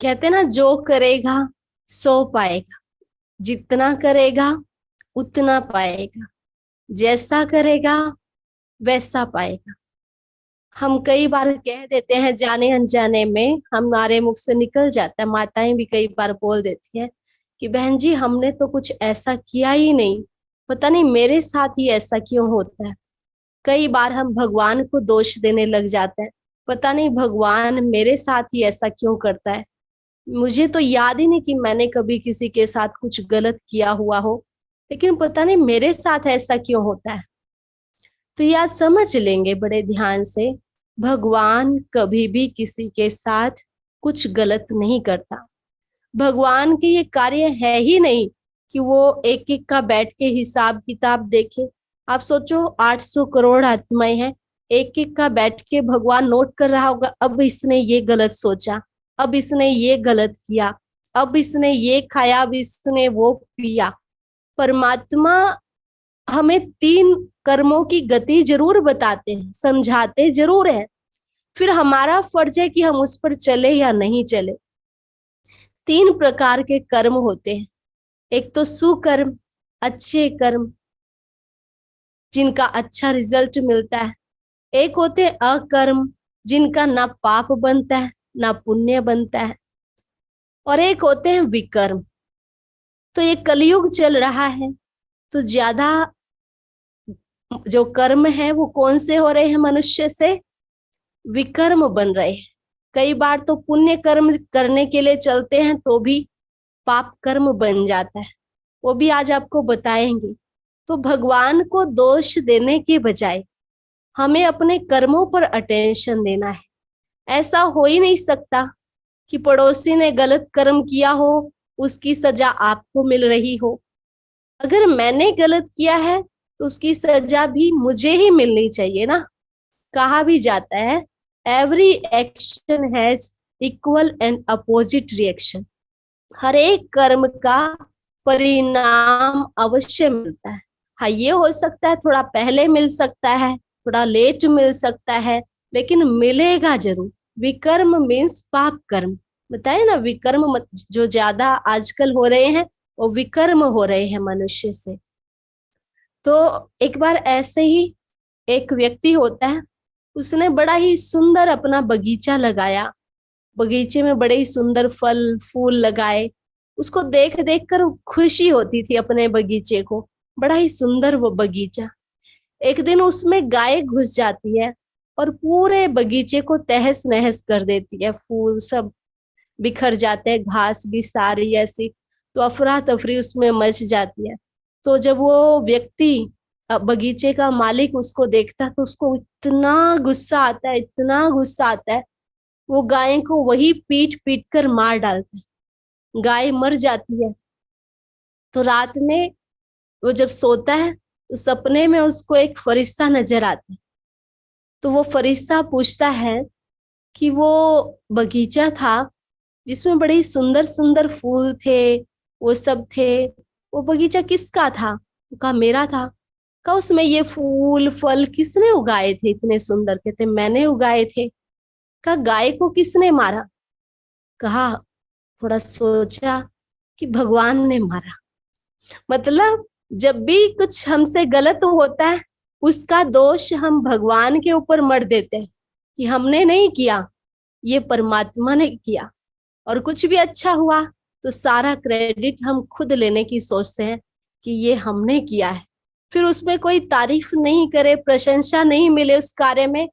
कहते ना, जो करेगा सो पाएगा, जितना करेगा उतना पाएगा, जैसा करेगा वैसा पाएगा। हम कई बार कह देते हैं, जाने अनजाने में हमारे मुख से निकल जाता है, माताएं भी कई बार बोल देती हैं कि बहन जी हमने तो कुछ ऐसा किया ही नहीं, पता नहीं मेरे साथ ही ऐसा क्यों होता है। कई बार हम भगवान को दोष देने लग जाते हैं, पता नहीं भगवान मेरे साथ ही ऐसा क्यों करता है। मुझे तो याद ही नहीं कि मैंने कभी किसी के साथ कुछ गलत किया हुआ हो, लेकिन पता नहीं मेरे साथ ऐसा क्यों होता है। तो यह समझ लेंगे बड़े ध्यान से, भगवान कभी भी किसी के साथ कुछ गलत नहीं करता। भगवान के ये कार्य है ही नहीं कि वो एक एक का बैठ के हिसाब किताब देखे। आप सोचो, 800 करोड़ आत्माएं हैं, एक एक का बैठ के भगवान नोट कर रहा होगा, अब इसने ये गलत सोचा, अब इसने ये गलत किया, अब इसने ये खाया, अब इसने वो पिया। परमात्मा हमें 3 कर्मों की गति जरूर बताते हैं, समझाते जरूर है, फिर हमारा फर्ज है कि हम उस पर चले या नहीं चले। 3 प्रकार के कर्म होते हैं। एक तो सुकर्म, अच्छे कर्म जिनका अच्छा रिजल्ट मिलता है। एक होते हैं अकर्म, जिनका ना पाप बनता है ना पुण्य बनता है। और एक होते हैं विकर्म। तो ये कलयुग चल रहा है, तो ज्यादा जो कर्म है वो कौन से हो रहे हैं? मनुष्य से विकर्म बन रहे हैं। कई बार तो पुण्य कर्म करने के लिए चलते हैं तो भी पाप कर्म बन जाता है, वो भी आज आपको बताएंगे। तो भगवान को दोष देने के बजाय हमें अपने कर्मों पर अटेंशन देना है। ऐसा हो ही नहीं सकता कि पड़ोसी ने गलत कर्म किया हो, उसकी सजा आपको मिल रही हो। अगर मैंने गलत किया है तो उसकी सजा भी मुझे ही मिलनी चाहिए ना। कहा भी जाता है, every action has equal and opposite reaction. हर एक कर्म का परिणाम अवश्य मिलता है। हाँ, ये हो सकता है थोड़ा पहले मिल सकता है, थोड़ा लेट मिल सकता है, लेकिन मिलेगा जरूर। विकर्म मीन्स पाप कर्म। बताए ना, विकर्म जो ज्यादा आजकल हो रहे हैं वो विकर्म हो रहे हैं मनुष्य से। तो एक बार ऐसे ही एक व्यक्ति होता है, उसने बड़ा ही सुंदर अपना बगीचा लगाया, बगीचे में बड़े ही सुंदर फल फूल लगाए। उसको देख देख कर खुशी होती थी अपने बगीचे को, बड़ा ही सुंदर वो बगीचा। एक दिन उसमें गाय घुस जाती है और पूरे बगीचे को तहस नहस कर देती है, फूल सब बिखर जाते हैं, घास भी सारी ऐसी, तो अफरा तफरी उसमें मच जाती है। तो जब वो व्यक्ति बगीचे का मालिक उसको देखता है तो उसको इतना गुस्सा आता है, इतना गुस्सा आता है, वो गाय को वही पीट पीट कर मार डालता है। गाय मर जाती है। तो रात में वो जब सोता है तो सपने में उसको एक फरिश्ता नजर आता है। तो वो फरिश्ता पूछता है कि वो बगीचा था जिसमें बड़े सुंदर सुंदर फूल थे, वो सब थे, वो बगीचा किसका था? तो कहा मेरा था। कहा उसमें ये फूल फल किसने उगाए थे इतने सुंदर? कहते मैंने उगाए थे। कहा गाय को किसने मारा? कहा, थोड़ा सोचा कि भगवान ने मारा। मतलब जब भी कुछ हमसे गलत होता है उसका दोष हम भगवान के ऊपर मर देते हैं कि हमने नहीं किया, ये परमात्मा ने किया। और कुछ भी अच्छा हुआ तो सारा क्रेडिट हम खुद लेने की सोचते हैं कि ये हमने किया है। फिर उसमें कोई तारीफ नहीं करे, प्रशंसा नहीं मिले उस कार्य में,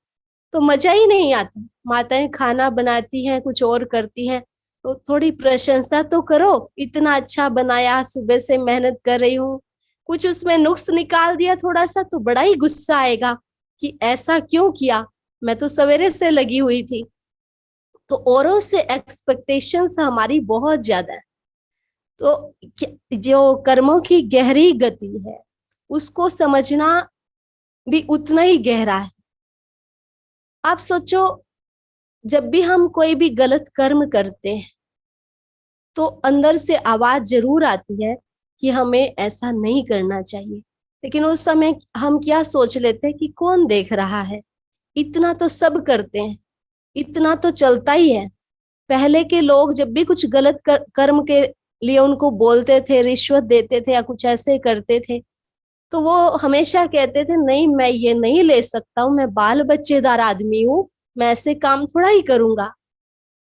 तो मजा ही नहीं आता। माताएं खाना बनाती हैं, कुछ और करती हैं, तो थोड़ी प्रशंसा तो करो, इतना अच्छा बनाया, सुबह से मेहनत कर रही हूँ। कुछ उसमें नुक्स निकाल दिया थोड़ा सा तो बड़ा ही गुस्सा आएगा कि ऐसा क्यों किया, मैं तो सवेरे से लगी हुई थी। तो औरों से एक्सपेक्टेशंस हमारी बहुत ज्यादा है। तो जो कर्मों की गहरी गति है उसको समझना भी उतना ही गहरा है। आप सोचो, जब भी हम कोई भी गलत कर्म करते हैं तो अंदर से आवाज जरूर आती है कि हमें ऐसा नहीं करना चाहिए, लेकिन उस समय हम क्या सोच लेते हैं कि कौन देख रहा है, इतना तो सब करते हैं, इतना तो चलता ही है। पहले के लोग जब भी कुछ गलत कर्म के लिए उनको बोलते थे, रिश्वत देते थे या कुछ ऐसे करते थे, तो वो हमेशा कहते थे नहीं मैं ये नहीं ले सकता हूँ, मैं बाल बच्चेदार आदमी हूँ, मैं ऐसे काम थोड़ा ही करूंगा।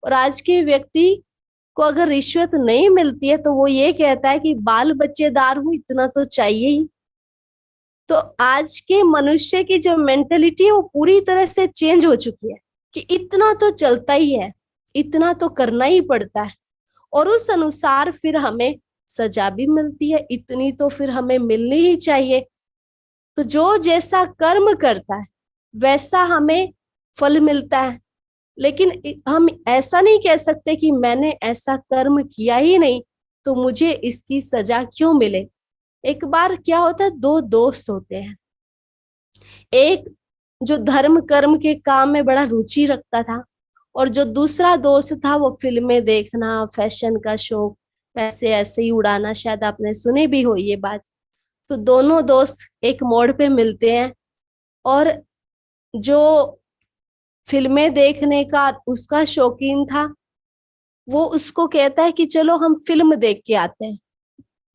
और आज के व्यक्ति को अगर रिश्वत नहीं मिलती है तो वो ये कहता है कि बाल बच्चेदार हूं, इतना तो चाहिए ही। तो आज के मनुष्य की जो मेंटेलिटी है वो पूरी तरह से चेंज हो चुकी है कि इतना तो चलता ही है, इतना तो करना ही पड़ता है, और उस अनुसार फिर हमें सजा भी मिलती है, इतनी तो फिर हमें मिलनी ही चाहिए। तो जो जैसा कर्म करता है वैसा हमें फल मिलता है। लेकिन हम ऐसा नहीं कह सकते कि मैंने ऐसा कर्म किया ही नहीं तो मुझे इसकी सजा क्यों मिले। एक बार क्या होता है, दो दोस्त होते हैं, एक जो धर्म कर्म के काम में बड़ा रुचि रखता था और जो दूसरा दोस्त था वो फिल्में देखना, फैशन का शौक, पैसे ऐसे ही उड़ाना, शायद आपने सुनी भी हो ये बात। तो दोनों दोस्त एक मोड़ पे मिलते हैं और जो फिल्में देखने का उसका शौकीन था वो उसको कहता है कि चलो हम फिल्म देख के आते हैं।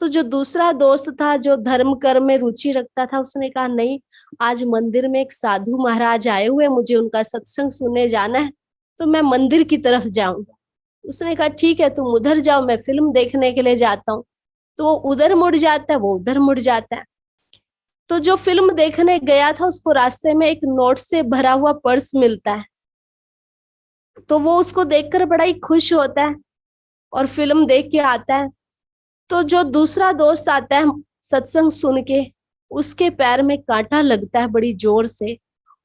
तो जो दूसरा दोस्त था जो धर्म कर्म में रुचि रखता था उसने कहा नहीं, आज मंदिर में एक साधु महाराज आए हुए, मुझे उनका सत्संग सुनने जाना है, तो मैं मंदिर की तरफ जाऊंगा। उसने कहा ठीक है तुम उधर जाओ, मैं फिल्म देखने के लिए जाता हूँ। तो वो उधर मुड़ जाता है, वो उधर मुड़ जाता है। तो जो फिल्म देखने गया था उसको रास्ते में एक नोट से भरा हुआ पर्स मिलता है, तो वो उसको देखकर बड़ा ही खुश होता है और फिल्म देख के आता है। तो जो दूसरा दोस्त आता है सत्संग सुन के, उसके पैर में कांटा लगता है बड़ी जोर से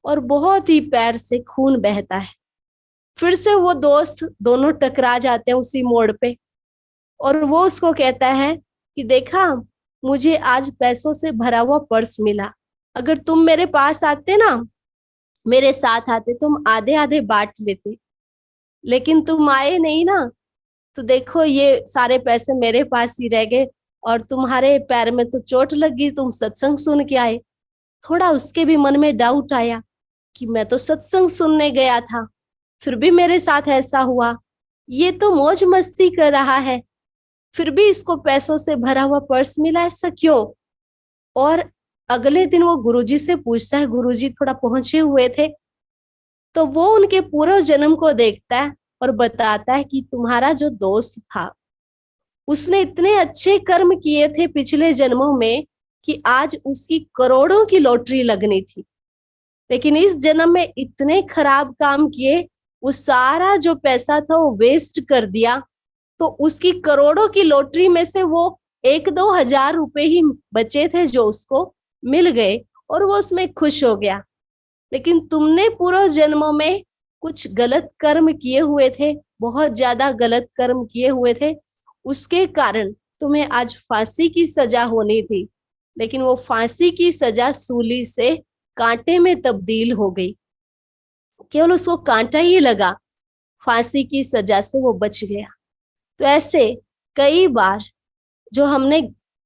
और बहुत ही पैर से खून बहता है। फिर से वो दोस्त दोनों टकरा जाते हैं उसी मोड़ पे और वो उसको कहता है कि देखा, मुझे आज पैसों से भरा हुआ पर्स मिला, अगर तुम मेरे पास आते ना, मेरे साथ आते, तुम आधे आधे बांट लेते, लेकिन तुम आए नहीं ना, तो देखो ये सारे पैसे मेरे पास ही रह गए और तुम्हारे पैर में तो चोट लग गई, तुम सत्संग सुन के आए। थोड़ा उसके भी मन में डाउट आया कि मैं तो सत्संग सुनने गया था, फिर भी मेरे साथ ऐसा हुआ, ये तो मौज मस्ती कर रहा है, फिर भी इसको पैसों से भरा हुआ पर्स मिला, ऐसा क्यों। और अगले दिन वो गुरुजी से पूछता है, गुरुजी थोड़ा पहुंचे हुए थे, तो वो उनके पूर्व जन्म को देखता है और बताता है कि तुम्हारा जो दोस्त था उसने इतने अच्छे कर्म किए थे पिछले जन्मों में कि आज उसकी करोड़ों की लॉटरी लगनी थी, लेकिन इस जन्म में इतने खराब काम किए, वो सारा जो पैसा था वो वेस्ट कर दिया, तो उसकी करोड़ों की लॉटरी में से वो 1-2 हजार रुपए ही बचे थे जो उसको मिल गए और वो उसमें खुश हो गया। लेकिन तुमने पूर्व जन्मों में कुछ गलत कर्म किए हुए थे, बहुत ज्यादा गलत कर्म किए हुए थे, उसके कारण तुम्हें आज फांसी की सजा होनी थी, लेकिन वो फांसी की सजा सूली से कांटे में तब्दील हो गई, केवल उसको कांटा ही लगा, फांसी की सजा से वो बच गया। तो ऐसे कई बार जो हमने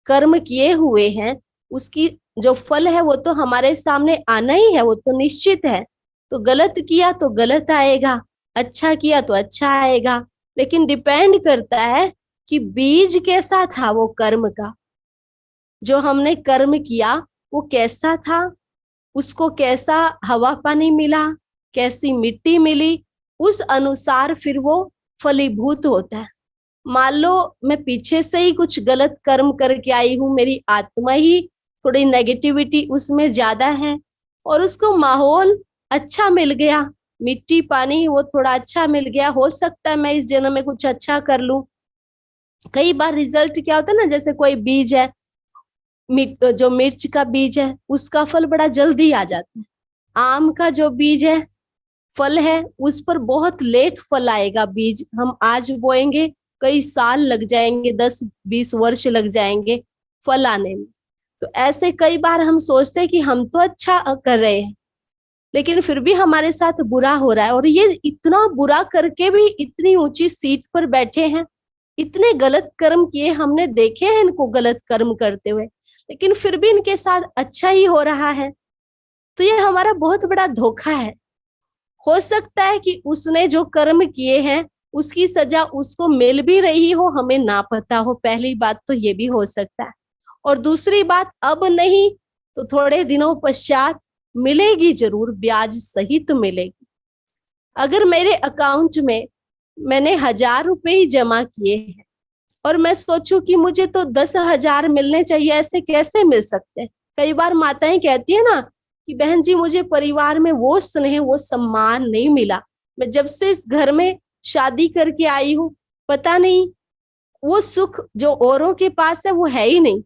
कर्म किए हुए हैं उसकी जो फल है वो तो हमारे सामने आना ही है, वो तो निश्चित है। तो गलत किया तो गलत आएगा, अच्छा किया तो अच्छा आएगा, लेकिन डिपेंड करता है कि बीज कैसा था वो कर्म का, जो हमने कर्म किया वो कैसा था, उसको कैसा हवा पानी मिला, कैसी मिट्टी मिली, उस अनुसार फिर वो फलीभूत होता है। मान लो मैं पीछे से ही कुछ गलत कर्म करके आई हूँ, मेरी आत्मा ही थोड़ी नेगेटिविटी उसमें ज्यादा है और उसको माहौल अच्छा मिल गया, मिट्टी पानी वो थोड़ा अच्छा मिल गया, हो सकता है मैं इस जन्म में कुछ अच्छा कर लूं। कई बार रिजल्ट क्या होता है ना, जैसे कोई बीज है, जो मिर्च का बीज है उसका फल बड़ा जल्दी आ जाता है, आम का जो बीज है फल है उस पर बहुत लेट फल आएगा, बीज हम आज बोएंगे कई साल लग जाएंगे, 10-20 वर्ष लग जाएंगे फल आने में। तो ऐसे कई बार हम सोचते हैं कि हम तो अच्छा कर रहे हैं लेकिन फिर भी हमारे साथ बुरा हो रहा है, और ये इतना बुरा करके भी इतनी ऊंची सीट पर बैठे हैं, इतने गलत कर्म किए, हमने देखे हैं इनको गलत कर्म करते हुए, लेकिन फिर भी इनके साथ अच्छा ही हो रहा है। तो ये हमारा बहुत बड़ा धोखा है। हो सकता है कि उसने जो कर्म किए हैं उसकी सजा उसको मिल भी रही हो, हमें ना पता हो। पहली बात तो ये भी हो सकता है। और दूसरी बात, अब नहीं तो थोड़े दिनों पश्चात मिलेगी जरूर, ब्याज सहित मिलेगी। अगर मेरे अकाउंट में मैंने 1,000 रुपए ही जमा किए हैं और मैं सोचूं कि मुझे तो 10,000 मिलने चाहिए, ऐसे कैसे मिल सकते हैं? कई बार माताएं कहती है ना कि बहन जी, मुझे परिवार में वो स्नेह, वो सम्मान नहीं मिला। मैं जब से इस घर में शादी करके आई हूँ, पता नहीं वो सुख जो औरों के पास है वो है ही नहीं।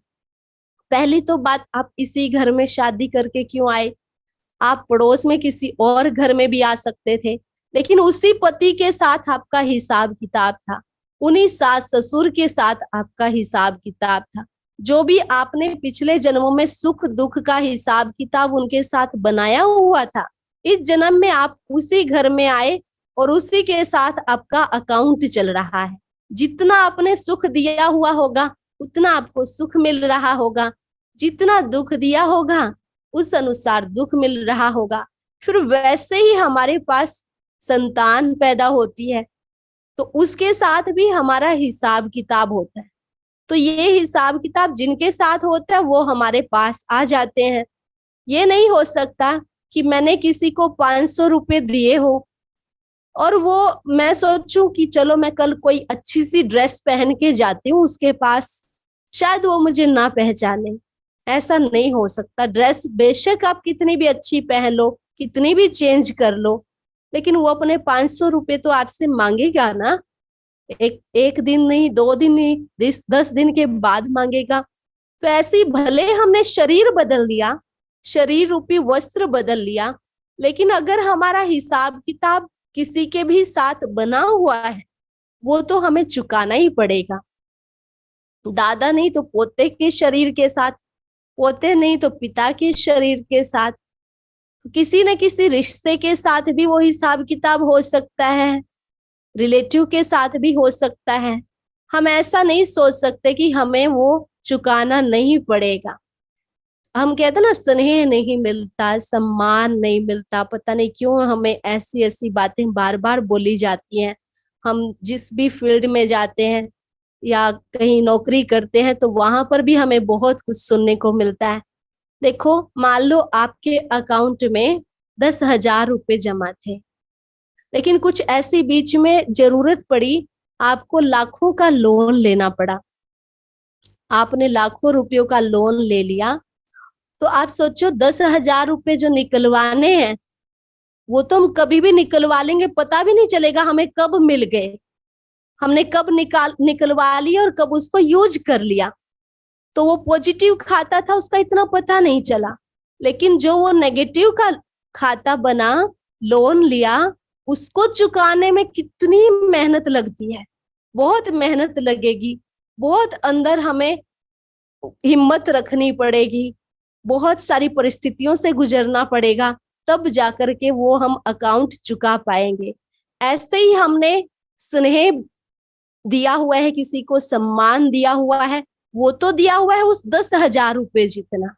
पहली तो बात, आप इसी घर में शादी करके क्यों आए? आप पड़ोस में किसी और घर में भी आ सकते थे, लेकिन उसी पति के साथ आपका हिसाब किताब था, उन्हीं सास ससुर के साथ आपका हिसाब किताब था। जो भी आपने पिछले जन्मों में सुख दुख का हिसाब किताब उनके साथ बनाया हुआ था, इस जन्म में आप उसी घर में आए और उसी के साथ आपका अकाउंट चल रहा है। जितना आपने सुख दिया हुआ होगा उतना आपको सुख मिल रहा होगा, जितना दुख दिया होगा उस अनुसार दुख मिल रहा होगा। फिर वैसे ही हमारे पास संतान पैदा होती है तो उसके साथ भी हमारा हिसाब किताब होता है। तो ये हिसाब किताब जिनके साथ होता है वो हमारे पास आ जाते हैं। ये नहीं हो सकता कि मैंने किसी को 500 रुपए दिए हो और वो मैं सोचूं कि चलो मैं कल कोई अच्छी सी ड्रेस पहन के जाती हूँ उसके पास, शायद वो मुझे ना पहचाने। ऐसा नहीं हो सकता। ड्रेस बेशक आप कितनी भी अच्छी पहन लो, कितनी भी चेंज कर लो, लेकिन वो अपने 500 रुपए तो आपसे मांगेगा ना। एक एक दिन नहीं, 2 दिन नहीं, 10 दिन के बाद मांगेगा। तो ऐसे ही भले हमने शरीर बदल लिया, शरीर रूपी वस्त्र बदल लिया, लेकिन अगर हमारा हिसाब किताब किसी के भी साथ बना हुआ है वो तो हमें चुकाना ही पड़ेगा। दादा नहीं तो पोते के शरीर के साथ, पोते नहीं तो पिता के शरीर के साथ, किसी न किसी रिश्ते के साथ भी वो हिसाब किताब हो सकता है, रिलेटिव के साथ भी हो सकता है। हम ऐसा नहीं सोच सकते कि हमें वो चुकाना नहीं पड़ेगा। हम कहते ना, स्नेह नहीं मिलता, सम्मान नहीं मिलता, पता नहीं क्यों हमें ऐसी ऐसी बातें बार बार बोली जाती हैं। हम जिस भी फील्ड में जाते हैं या कहीं नौकरी करते हैं तो वहां पर भी हमें बहुत कुछ सुनने को मिलता है। देखो, मान लो आपके अकाउंट में 10,000 रुपए जमा थे, लेकिन कुछ ऐसी बीच में जरूरत पड़ी, आपको लाखों का लोन लेना पड़ा। आपने लाखों रुपयों का लोन ले लिया, तो आप सोचो 10,000 रुपए जो निकलवाने हैं वो तो हम कभी भी निकलवा लेंगे, पता भी नहीं चलेगा हमें कब मिल गए, हमने कब निकलवा लिया और कब उसको यूज कर लिया। तो वो पॉजिटिव खाता था उसका इतना पता नहीं चला, लेकिन जो वो नेगेटिव का खाता बना, लोन लिया, उसको चुकाने में कितनी मेहनत लगती है, बहुत मेहनत लगेगी, बहुत अंदर हमें हिम्मत रखनी पड़ेगी, बहुत सारी परिस्थितियों से गुजरना पड़ेगा, तब जाकर के वो हम अकाउंट चुका पाएंगे। ऐसे ही हमने स्नेह दिया हुआ है, किसी को सम्मान दिया हुआ है, वो तो दिया हुआ है उस 10,000 रुपए जितना,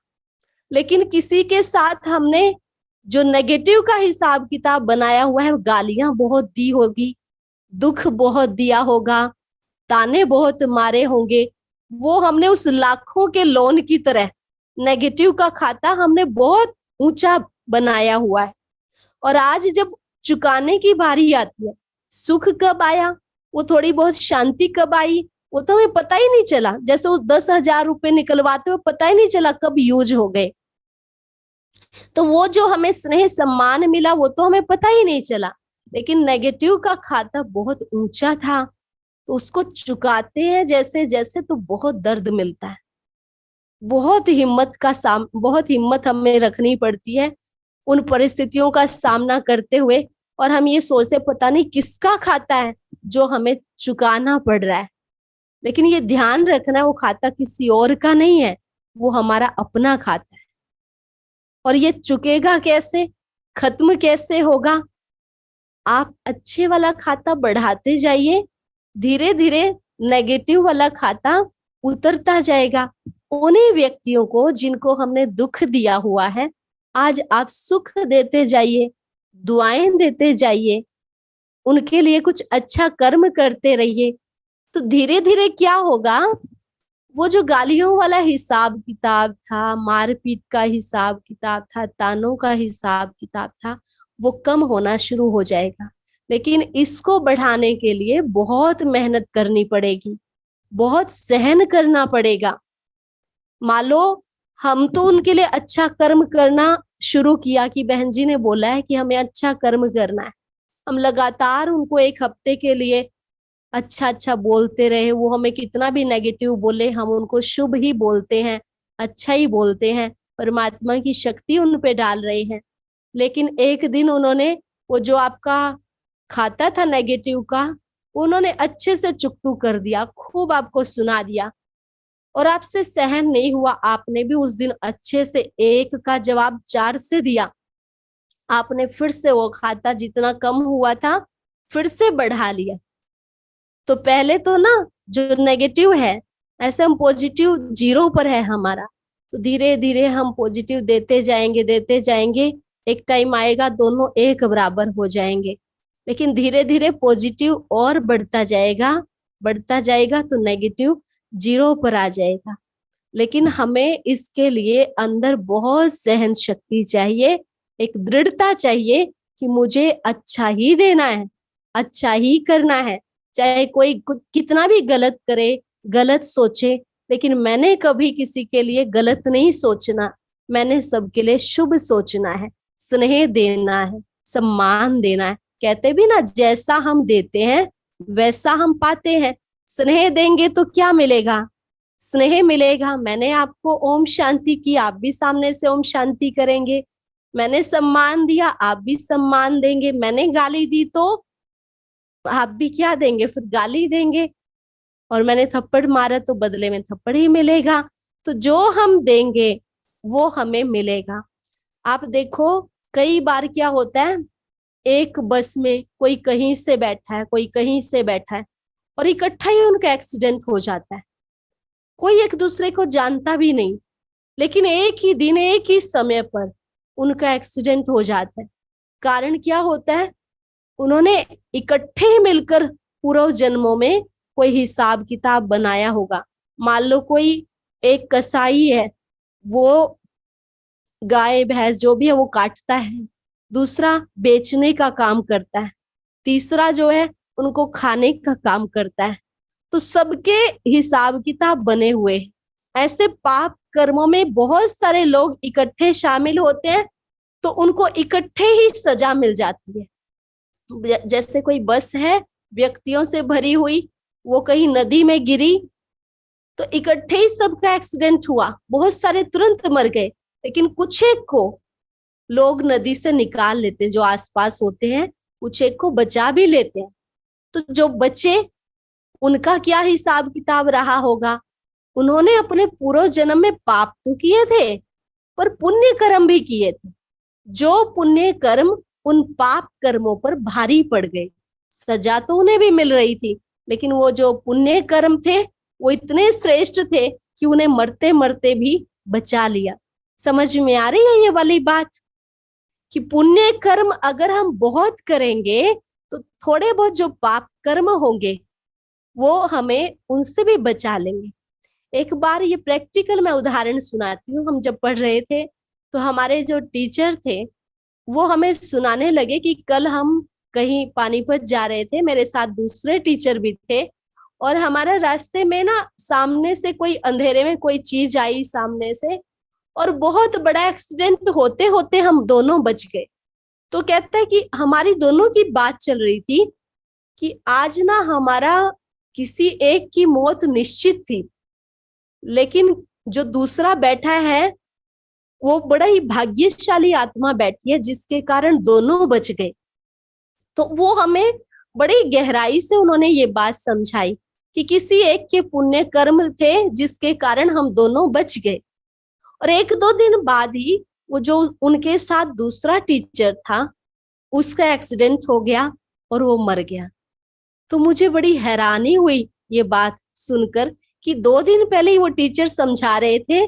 लेकिन किसी के साथ हमने जो नेगेटिव का हिसाब किताब बनाया हुआ है, गालियां बहुत दी होगी, दुख बहुत दिया होगा, ताने बहुत मारे होंगे, वो हमने उस लाखों के लोन की तरह नेगेटिव का खाता हमने बहुत ऊंचा बनाया हुआ है। और आज जब चुकाने की बारी आती है, सुख कब आया, वो थोड़ी बहुत शांति कब आई, वो तो हमें पता ही नहीं चला। जैसे वो 10,000 रुपए निकलवाते हुए पता ही नहीं चला कब यूज हो गए। तो वो जो हमें स्नेह सम्मान मिला वो तो हमें पता ही नहीं चला, लेकिन नेगेटिव का खाता बहुत ऊंचा था, तो उसको चुकाते हैं जैसे जैसे तो बहुत दर्द मिलता है, बहुत हिम्मत हमें रखनी पड़ती है उन परिस्थितियों का सामना करते हुए। और हम ये सोचते पता नहीं किसका खाता है जो हमें चुकाना पड़ रहा है, लेकिन ये ध्यान रखना वो खाता किसी और का नहीं है, वो हमारा अपना खाता है। और ये चुकेगा कैसे, खत्म कैसे होगा? आप अच्छे वाला खाता बढ़ाते जाइए, धीरे धीरे नेगेटिव वाला खाता उतरता जाएगा। उन्हीं व्यक्तियों को जिनको हमने दुख दिया हुआ है, आज आप सुख देते जाइए, दुआएं देते जाइए, उनके लिए कुछ अच्छा कर्म करते रहिए, तो धीरे धीरे क्या होगा, वो जो गालियों वाला हिसाब किताब था, मारपीट का हिसाब किताब था, तानों का हिसाब किताब था, वो कम होना शुरू हो जाएगा। लेकिन इसको बढ़ाने के लिए बहुत मेहनत करनी पड़ेगी, बहुत सहन करना पड़ेगा। मान लो हम तो उनके लिए अच्छा कर्म करना शुरू किया, कि बहन जी ने बोला है कि हमें अच्छा कर्म करना है, हम लगातार उनको एक हफ्ते के लिए अच्छा अच्छा बोलते रहे, वो हमें कितना भी नेगेटिव बोले हम उनको शुभ ही बोलते हैं, अच्छा ही बोलते हैं, परमात्मा की शक्ति उन पे डाल रहे हैं। लेकिन एक दिन उन्होंने वो जो आपका खाता था नेगेटिव का, उन्होंने अच्छे से चुकतू कर दिया, खूब आपको सुना दिया और आपसे सहन नहीं हुआ। आपने भी उस दिन अच्छे से एक का जवाब 4 से दिया। आपने फिर से वो खाता जितना कम हुआ था फिर से बढ़ा लिया। तो पहले तो ना जो नेगेटिव है, ऐसे हम पॉजिटिव 0 पर है हमारा, तो धीरे धीरे हम पॉजिटिव देते जाएंगे, एक टाइम आएगा दोनों एक बराबर हो जाएंगे। लेकिन धीरे धीरे पॉजिटिव और बढ़ता जाएगा तो नेगेटिव 0 पर आ जाएगा। लेकिन हमें इसके लिए अंदर बहुत सहन शक्ति चाहिए, एक दृढ़ता चाहिए कि मुझे अच्छा ही देना है, अच्छा ही करना है, चाहे कोई कितना भी गलत करे, गलत सोचे, लेकिन मैंने कभी किसी के लिए गलत नहीं सोचना, मैंने सबके लिए शुभ सोचना है, स्नेह देना है, सम्मान देना है। कहते भी ना, जैसा हम देते हैं वैसा हम पाते हैं। स्नेह देंगे तो क्या मिलेगा? स्नेह मिलेगा। मैंने आपको ओम शांति की, आप भी सामने से ओम शांति करेंगे। मैंने सम्मान दिया, आप भी सम्मान देंगे। मैंने गाली दी तो आप भी क्या देंगे? फिर गाली देंगे। और मैंने थप्पड़ मारा तो बदले में थप्पड़ ही मिलेगा। तो जो हम देंगे वो हमें मिलेगा। आप देखो कई बार क्या होता है, एक बस में कोई कहीं से बैठा है, कोई कहीं से बैठा है और इकट्ठा ही उनका एक्सीडेंट हो जाता है। कोई एक दूसरे को जानता भी नहीं, लेकिन एक ही दिन एक ही समय पर उनका एक्सीडेंट हो जाता है। कारण क्या होता है? उन्होंने इकट्ठे मिलकर पूर्व जन्मों में कोई हिसाब किताब बनाया होगा। मान लो कोई एक कसाई है, वो गाय भैंस जो भी है वो काटता है, दूसरा बेचने का काम करता है, तीसरा जो है उनको खाने का काम करता है। तो सबके हिसाब किताब बने हुए हैं। ऐसे पाप कर्मों में बहुत सारे लोग इकट्ठे शामिल होते हैं, तो उनको इकट्ठे ही सजा मिल जाती है। जैसे कोई बस है व्यक्तियों से भरी हुई, वो कहीं नदी में गिरी तो इकट्ठे ही सबका एक्सीडेंट हुआ, बहुत सारे तुरंत मर गए, लेकिन कुछ एक को लोग नदी से निकाल लेते हैं, जो आसपास होते हैं कुछ एक को बचा भी लेते हैं। तो जो बचे उनका क्या हिसाब किताब रहा होगा? उन्होंने अपने पूर्व जन्म में पाप तो किए थे पर पुण्य कर्म भी किए थे। जो पुण्य कर्म उन पाप कर्मों पर भारी पड़ गए, सजा तो उन्हें भी मिल रही थी, लेकिन वो जो पुण्य कर्म थे वो इतने श्रेष्ठ थे कि उन्हें मरते मरते भी बचा लिया। समझ में आ रही है ये वाली बात? कि पुण्य कर्म अगर हम बहुत करेंगे तो थोड़े बहुत जो पाप कर्म होंगे वो हमें उनसे भी बचा लेंगे। एक बार ये प्रैक्टिकल मैं उदाहरण सुनाती हूँ। हम जब पढ़ रहे थे तो हमारे जो टीचर थे वो हमें सुनाने लगे कि कल हम कहीं पानीपत जा रहे थे, मेरे साथ दूसरे टीचर भी थे, और हमारे रास्ते में ना सामने से कोई अंधेरे में कोई चीज आई सामने से, और बहुत बड़ा एक्सीडेंट होते होते हम दोनों बच गए। तो कहता है कि हमारी दोनों की बात चल रही थी कि आज ना हमारा किसी एक की मौत निश्चित थी, लेकिन जो दूसरा बैठा है वो बड़ा ही भाग्यशाली आत्मा बैठी है जिसके कारण दोनों बच गए। तो वो हमें बड़ी गहराई से उन्होंने ये बात समझाई कि किसी एक के पुण्य कर्म थे जिसके कारण हम दोनों बच गए। और 1-2 दिन बाद ही वो जो उनके साथ दूसरा टीचर था उसका एक्सीडेंट हो गया और वो मर गया। तो मुझे बड़ी हैरानी हुई ये बात सुनकर कि 2 दिन पहले ही वो टीचर समझा रहे थे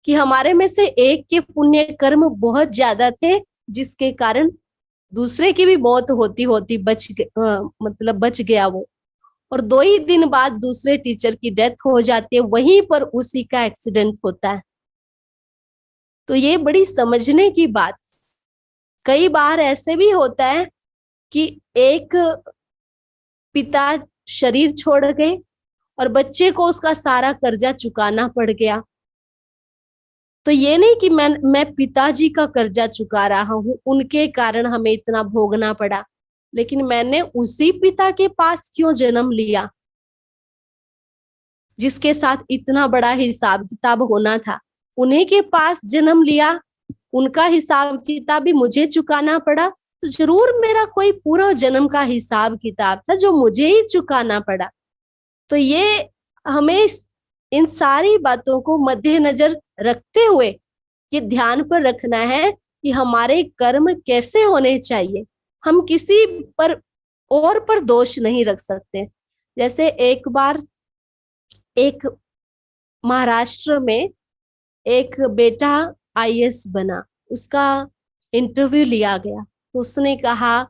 कि हमारे में से एक के पुण्य कर्म बहुत ज्यादा थे जिसके कारण दूसरे की भी मौत होती होती मतलब बच गया वो। और 2 ही दिन बाद दूसरे टीचर की डेथ हो जाती है, वहीं पर उसी का एक्सीडेंट होता है। तो ये बड़ी समझने की बात। कई बार ऐसे भी होता है कि एक पिता शरीर छोड़ गए और बच्चे को उसका सारा कर्जा चुकाना पड़ गया। तो ये नहीं कि मैं पिताजी का कर्जा चुका रहा हूं, उनके कारण हमें इतना भोगना पड़ा, लेकिन मैंने उसी पिता के पास क्यों जन्म लिया जिसके साथ इतना बड़ा हिसाब किताब होना था। उन्हीं के पास जन्म लिया, उनका हिसाब किताब भी मुझे चुकाना पड़ा, तो जरूर मेरा कोई पूरा जन्म का हिसाब किताब था जो मुझे ही चुकाना पड़ा। तो ये हमें इन सारी बातों को मद्देनजर रखते हुए ये ध्यान पर रखना है कि हमारे कर्म कैसे होने चाहिए। हम किसी पर और पर दोष नहीं रख सकते। जैसे एक बार एक महाराष्ट्र में एक बेटा आईएएस बना, उसका इंटरव्यू लिया गया, तो उसने कहा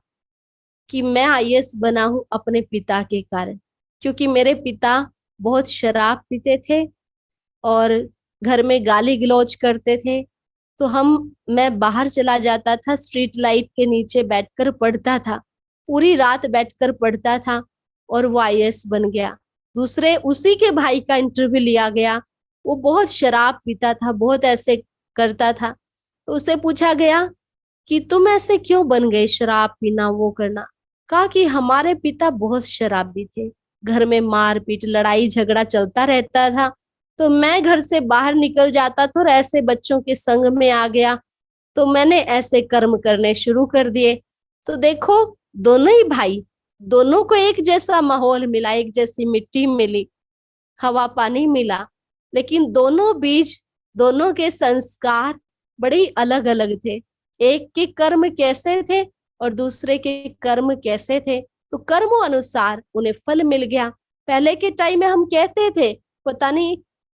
कि मैं आईएएस बना हूं अपने पिता के कारण, क्योंकि मेरे पिता बहुत शराब पीते थे और घर में गाली गलौज करते थे। तो मैं बाहर चला जाता था, स्ट्रीट लाइट के नीचे बैठकर पढ़ता था, पूरी रात बैठकर पढ़ता था और वो आईएएस बन गया। दूसरे उसी के भाई का इंटरव्यू लिया गया, वो बहुत शराब पीता था, बहुत ऐसे करता था। तो उसे पूछा गया कि तुम ऐसे क्यों बन गए, शराब पीना वो करना। कहा कि हमारे पिता बहुत शराबी थे, घर में मारपीट लड़ाई झगड़ा चलता रहता था, तो मैं घर से बाहर निकल जाता था और ऐसे बच्चों के संग में आ गया, तो मैंने ऐसे कर्म करने शुरू कर दिए। तो देखो, दोनों ही भाई, दोनों को एक जैसा माहौल मिला, एक जैसी मिट्टी मिली, हवा पानी मिला, लेकिन दोनों बीज, दोनों के संस्कार बड़े अलग अलग थे। एक के कर्म कैसे थे और दूसरे के कर्म कैसे थे, तो कर्मों अनुसार उन्हें फल मिल गया। पहले के टाइम में हम कहते थे पता नहीं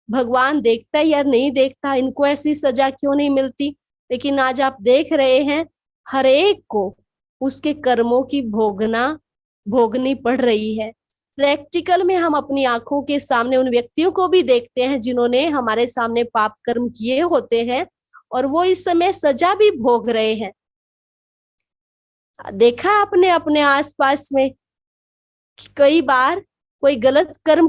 भगवान देखता है या नहीं देखता, इनको ऐसी सजा क्यों नहीं मिलती, लेकिन आज आप देख रहे हैं हर एक को उसके कर्मों की भोगनी पड़ रही है। प्रैक्टिकल में हम अपनी आंखों के सामने उन व्यक्तियों को भी देखते हैं जिन्होंने हमारे सामने पाप कर्म किए होते हैं और वो इस समय सजा भी भोग रहे हैं। देखा आपने अपने आसपास में कि कई बार कोई गलत कर्म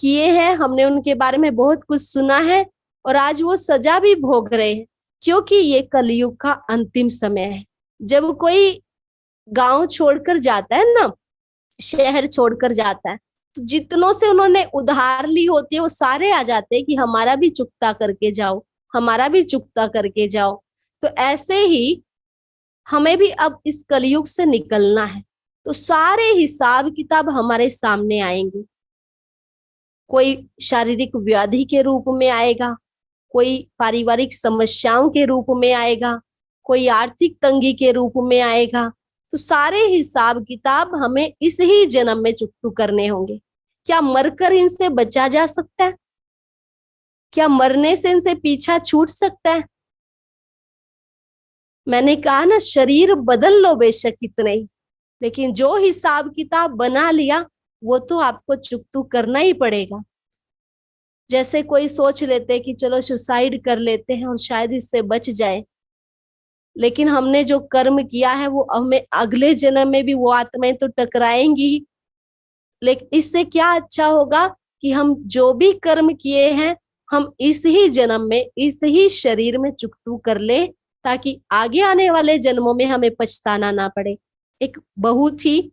किए हैं, हमने उनके बारे में बहुत कुछ सुना है और आज वो सजा भी भोग रहे हैं, क्योंकि ये कलयुग का अंतिम समय है। जब कोई गांव छोड़कर जाता है ना, शहर छोड़कर जाता है, तो जितनों से उन्होंने उधार ली होती है वो सारे आ जाते हैं कि हमारा भी चुकता करके जाओ, हमारा भी चुकता करके जाओ। तो ऐसे ही हमें भी अब इस कलयुग से निकलना है, तो सारे हिसाब किताब हमारे सामने आएंगे। कोई शारीरिक व्याधि के रूप में आएगा, कोई पारिवारिक समस्याओं के रूप में आएगा, कोई आर्थिक तंगी के रूप में आएगा। तो सारे हिसाब किताब हमें इस ही जन्म में चुकतू करने होंगे। क्या मरकर इनसे बचा जा सकता है? क्या मरने से इनसे पीछा छूट सकता है? मैंने कहा ना, शरीर बदल लो बेशक कितने ही, लेकिन जो हिसाब किताब बना लिया वो तो आपको चुकतू करना ही पड़ेगा। जैसे कोई सोच लेते कि चलो सुसाइड कर लेते हैं और शायद इससे बच जाए, लेकिन हमने जो कर्म किया है वो हमें अगले जन्म में भी वो आत्माएं तो टकराएंगी ही। लेकिन इससे क्या अच्छा होगा कि हम जो भी कर्म किए हैं हम इस ही जन्म में, इस ही शरीर में चुकतू कर ले, ताकि आगे आने वाले जन्मों में हमें पछताना ना पड़े। एक बहू थी,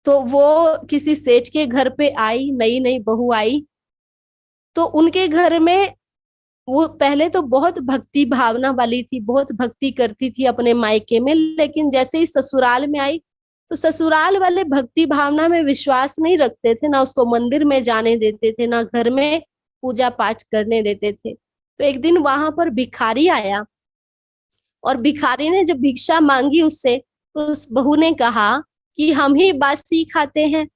तो वो किसी सेठ के घर पे आई, नई नई बहू आई, तो उनके घर में वो पहले तो बहुत भक्ति भावना वाली थी, बहुत भक्ति करती थी अपने मायके में, लेकिन जैसे ही ससुराल में आई तो ससुराल वाले भक्ति भावना में विश्वास नहीं रखते थे, ना उसको मंदिर में जाने देते थे, ना घर में पूजा पाठ करने देते थे। तो एक दिन वहां पर भिखारी आया और भिखारी ने जब भिक्षा मांगी उससे, तो उस बहू ने कहा कि हम ही बासी खाते हैं,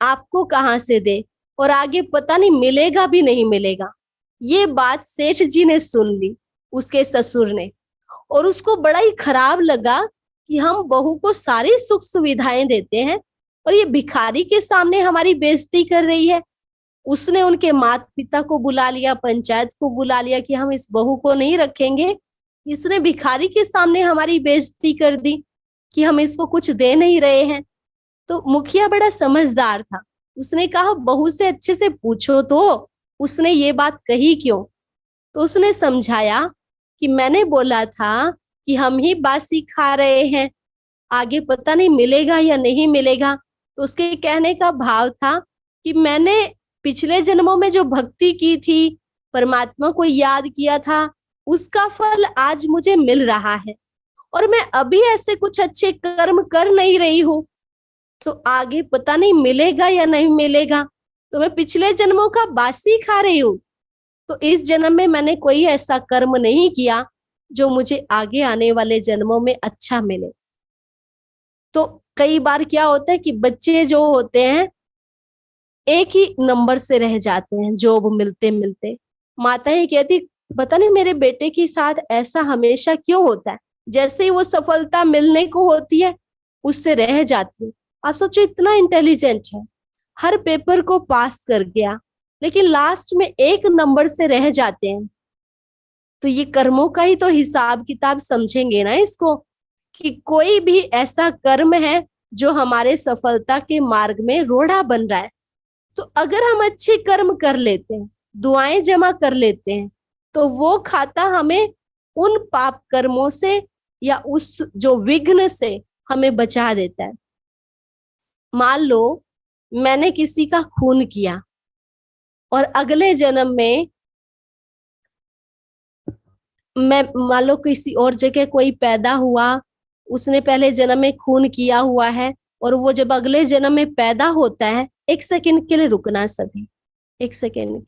आपको कहाँ से दे, और आगे पता नहीं मिलेगा भी नहीं मिलेगा। ये बात सेठ जी ने सुन ली, उसके ससुर ने, और उसको बड़ा ही खराब लगा कि हम बहू को सारी सुख सुविधाएं देते हैं और ये भिखारी के सामने हमारी बेइज्जती कर रही है। उसने उनके माता पिता को बुला लिया, पंचायत को बुला लिया कि हम इस बहू को नहीं रखेंगे। इसने भिखारी के सामने हमारी बेइज्जती कर दी कि हम इसको कुछ दे नहीं रहे हैं। तो मुखिया बड़ा समझदार था, उसने कहा बहू से अच्छे से पूछो तो उसने ये बात कही क्यों। तो उसने समझाया कि मैंने बोला था कि हम ही बासी खा रहे हैं, आगे पता नहीं मिलेगा या नहीं मिलेगा। तो उसके कहने का भाव था कि मैंने पिछले जन्मों में जो भक्ति की थी, परमात्मा को याद किया था, उसका फल आज मुझे मिल रहा है और मैं अभी ऐसे कुछ अच्छे कर्म कर नहीं रही हूँ, तो आगे पता नहीं मिलेगा या नहीं मिलेगा, तो मैं पिछले जन्मों का बासी खा रही हूँ। तो इस जन्म में मैंने कोई ऐसा कर्म नहीं किया जो मुझे आगे आने वाले जन्मों में अच्छा मिले। तो कई बार क्या होता है कि बच्चे जो होते हैं एक ही नंबर से रह जाते हैं जॉब मिलते मिलते। माता ही कहती पता नहीं मेरे बेटे के साथ ऐसा हमेशा क्यों होता है, जैसे ही वो सफलता मिलने को होती है उससे रह जाती है। आप सोचो इतना इंटेलिजेंट है, हर पेपर को पास कर गया, लेकिन लास्ट में एक नंबर से रह जाते हैं। तो ये कर्मों का ही तो हिसाब किताब समझेंगे ना इसको, कि कोई भी ऐसा कर्म है जो हमारे सफलता के मार्ग में रोड़ा बन रहा है। तो अगर हम अच्छे कर्म कर लेते हैं, दुआएं जमा कर लेते हैं, तो वो खाता हमें उन पाप कर्मों से या उस जो विघ्न से हमें बचा देता है। मान लो मैंने किसी का खून किया और अगले जन्म में मैं मान लो किसी और जगह कोई पैदा हुआ, उसने पहले जन्म में खून किया हुआ है और वो जब अगले जन्म में पैदा होता है, एक सेकंड के लिए रुकना सभी, एक सेकंड।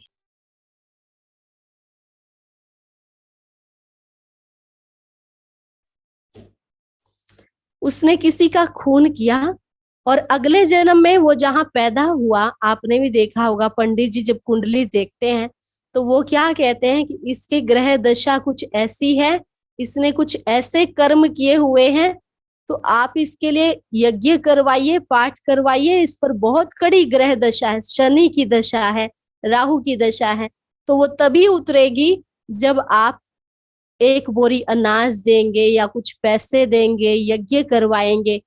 उसने किसी का खून किया और अगले जन्म में वो जहां पैदा हुआ, आपने भी देखा होगा पंडित जी जब कुंडली देखते हैं तो वो क्या कहते हैं कि इसके ग्रह दशा कुछ ऐसी है, इसने कुछ ऐसे कर्म किए हुए हैं, तो आप इसके लिए यज्ञ करवाइए, पाठ करवाइए, इस पर बहुत कड़ी ग्रह दशा है, शनि की दशा है, राहु की दशा है। तो वो तभी उतरेगी जब आप एक बोरी अनाज देंगे या कुछ पैसे देंगे, यज्ञ करवाएंगे।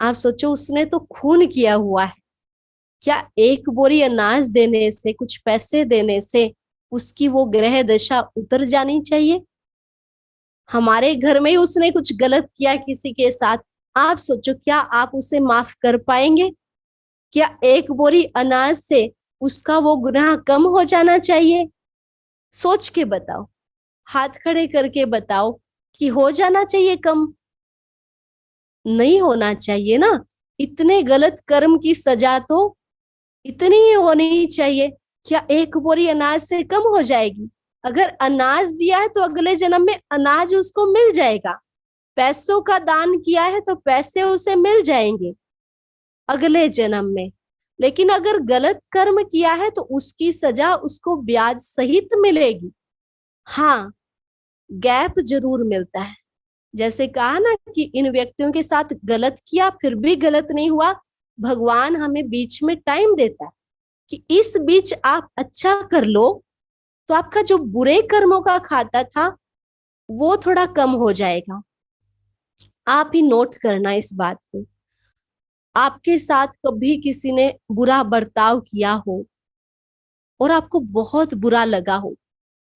आप सोचो उसने तो खून किया हुआ है, क्या एक बोरी अनाज देने से, कुछ पैसे देने से उसकी वो ग्रह दशा उतर जानी चाहिए? हमारे घर में ही उसने कुछ गलत किया किसी के साथ, आप सोचो क्या आप उसे माफ कर पाएंगे? क्या एक बोरी अनाज से उसका वो गुनाह कम हो जाना चाहिए? सोच के बताओ, हाथ खड़े करके बताओ कि हो जाना चाहिए कम? नहीं होना चाहिए ना। इतने गलत कर्म की सजा तो इतनी ही होनी चाहिए। क्या एक बोरी अनाज से कम हो जाएगी? अगर अनाज दिया है तो अगले जन्म में अनाज उसको मिल जाएगा, पैसों का दान किया है तो पैसे उसे मिल जाएंगे अगले जन्म में। लेकिन अगर गलत कर्म किया है तो उसकी सजा उसको ब्याज सहित मिलेगी। हाँ, गैप जरूर मिलता है। जैसे कहा ना कि इन व्यक्तियों के साथ गलत किया फिर भी गलत नहीं हुआ, भगवान हमें बीच में टाइम देता है कि इस बीच आप अच्छा कर लो तो आपका जो बुरे कर्मों का खाता था वो थोड़ा कम हो जाएगा। आप ही नोट करना इस बात को। आपके साथ कभी किसी ने बुरा बर्ताव किया हो और आपको बहुत बुरा लगा हो,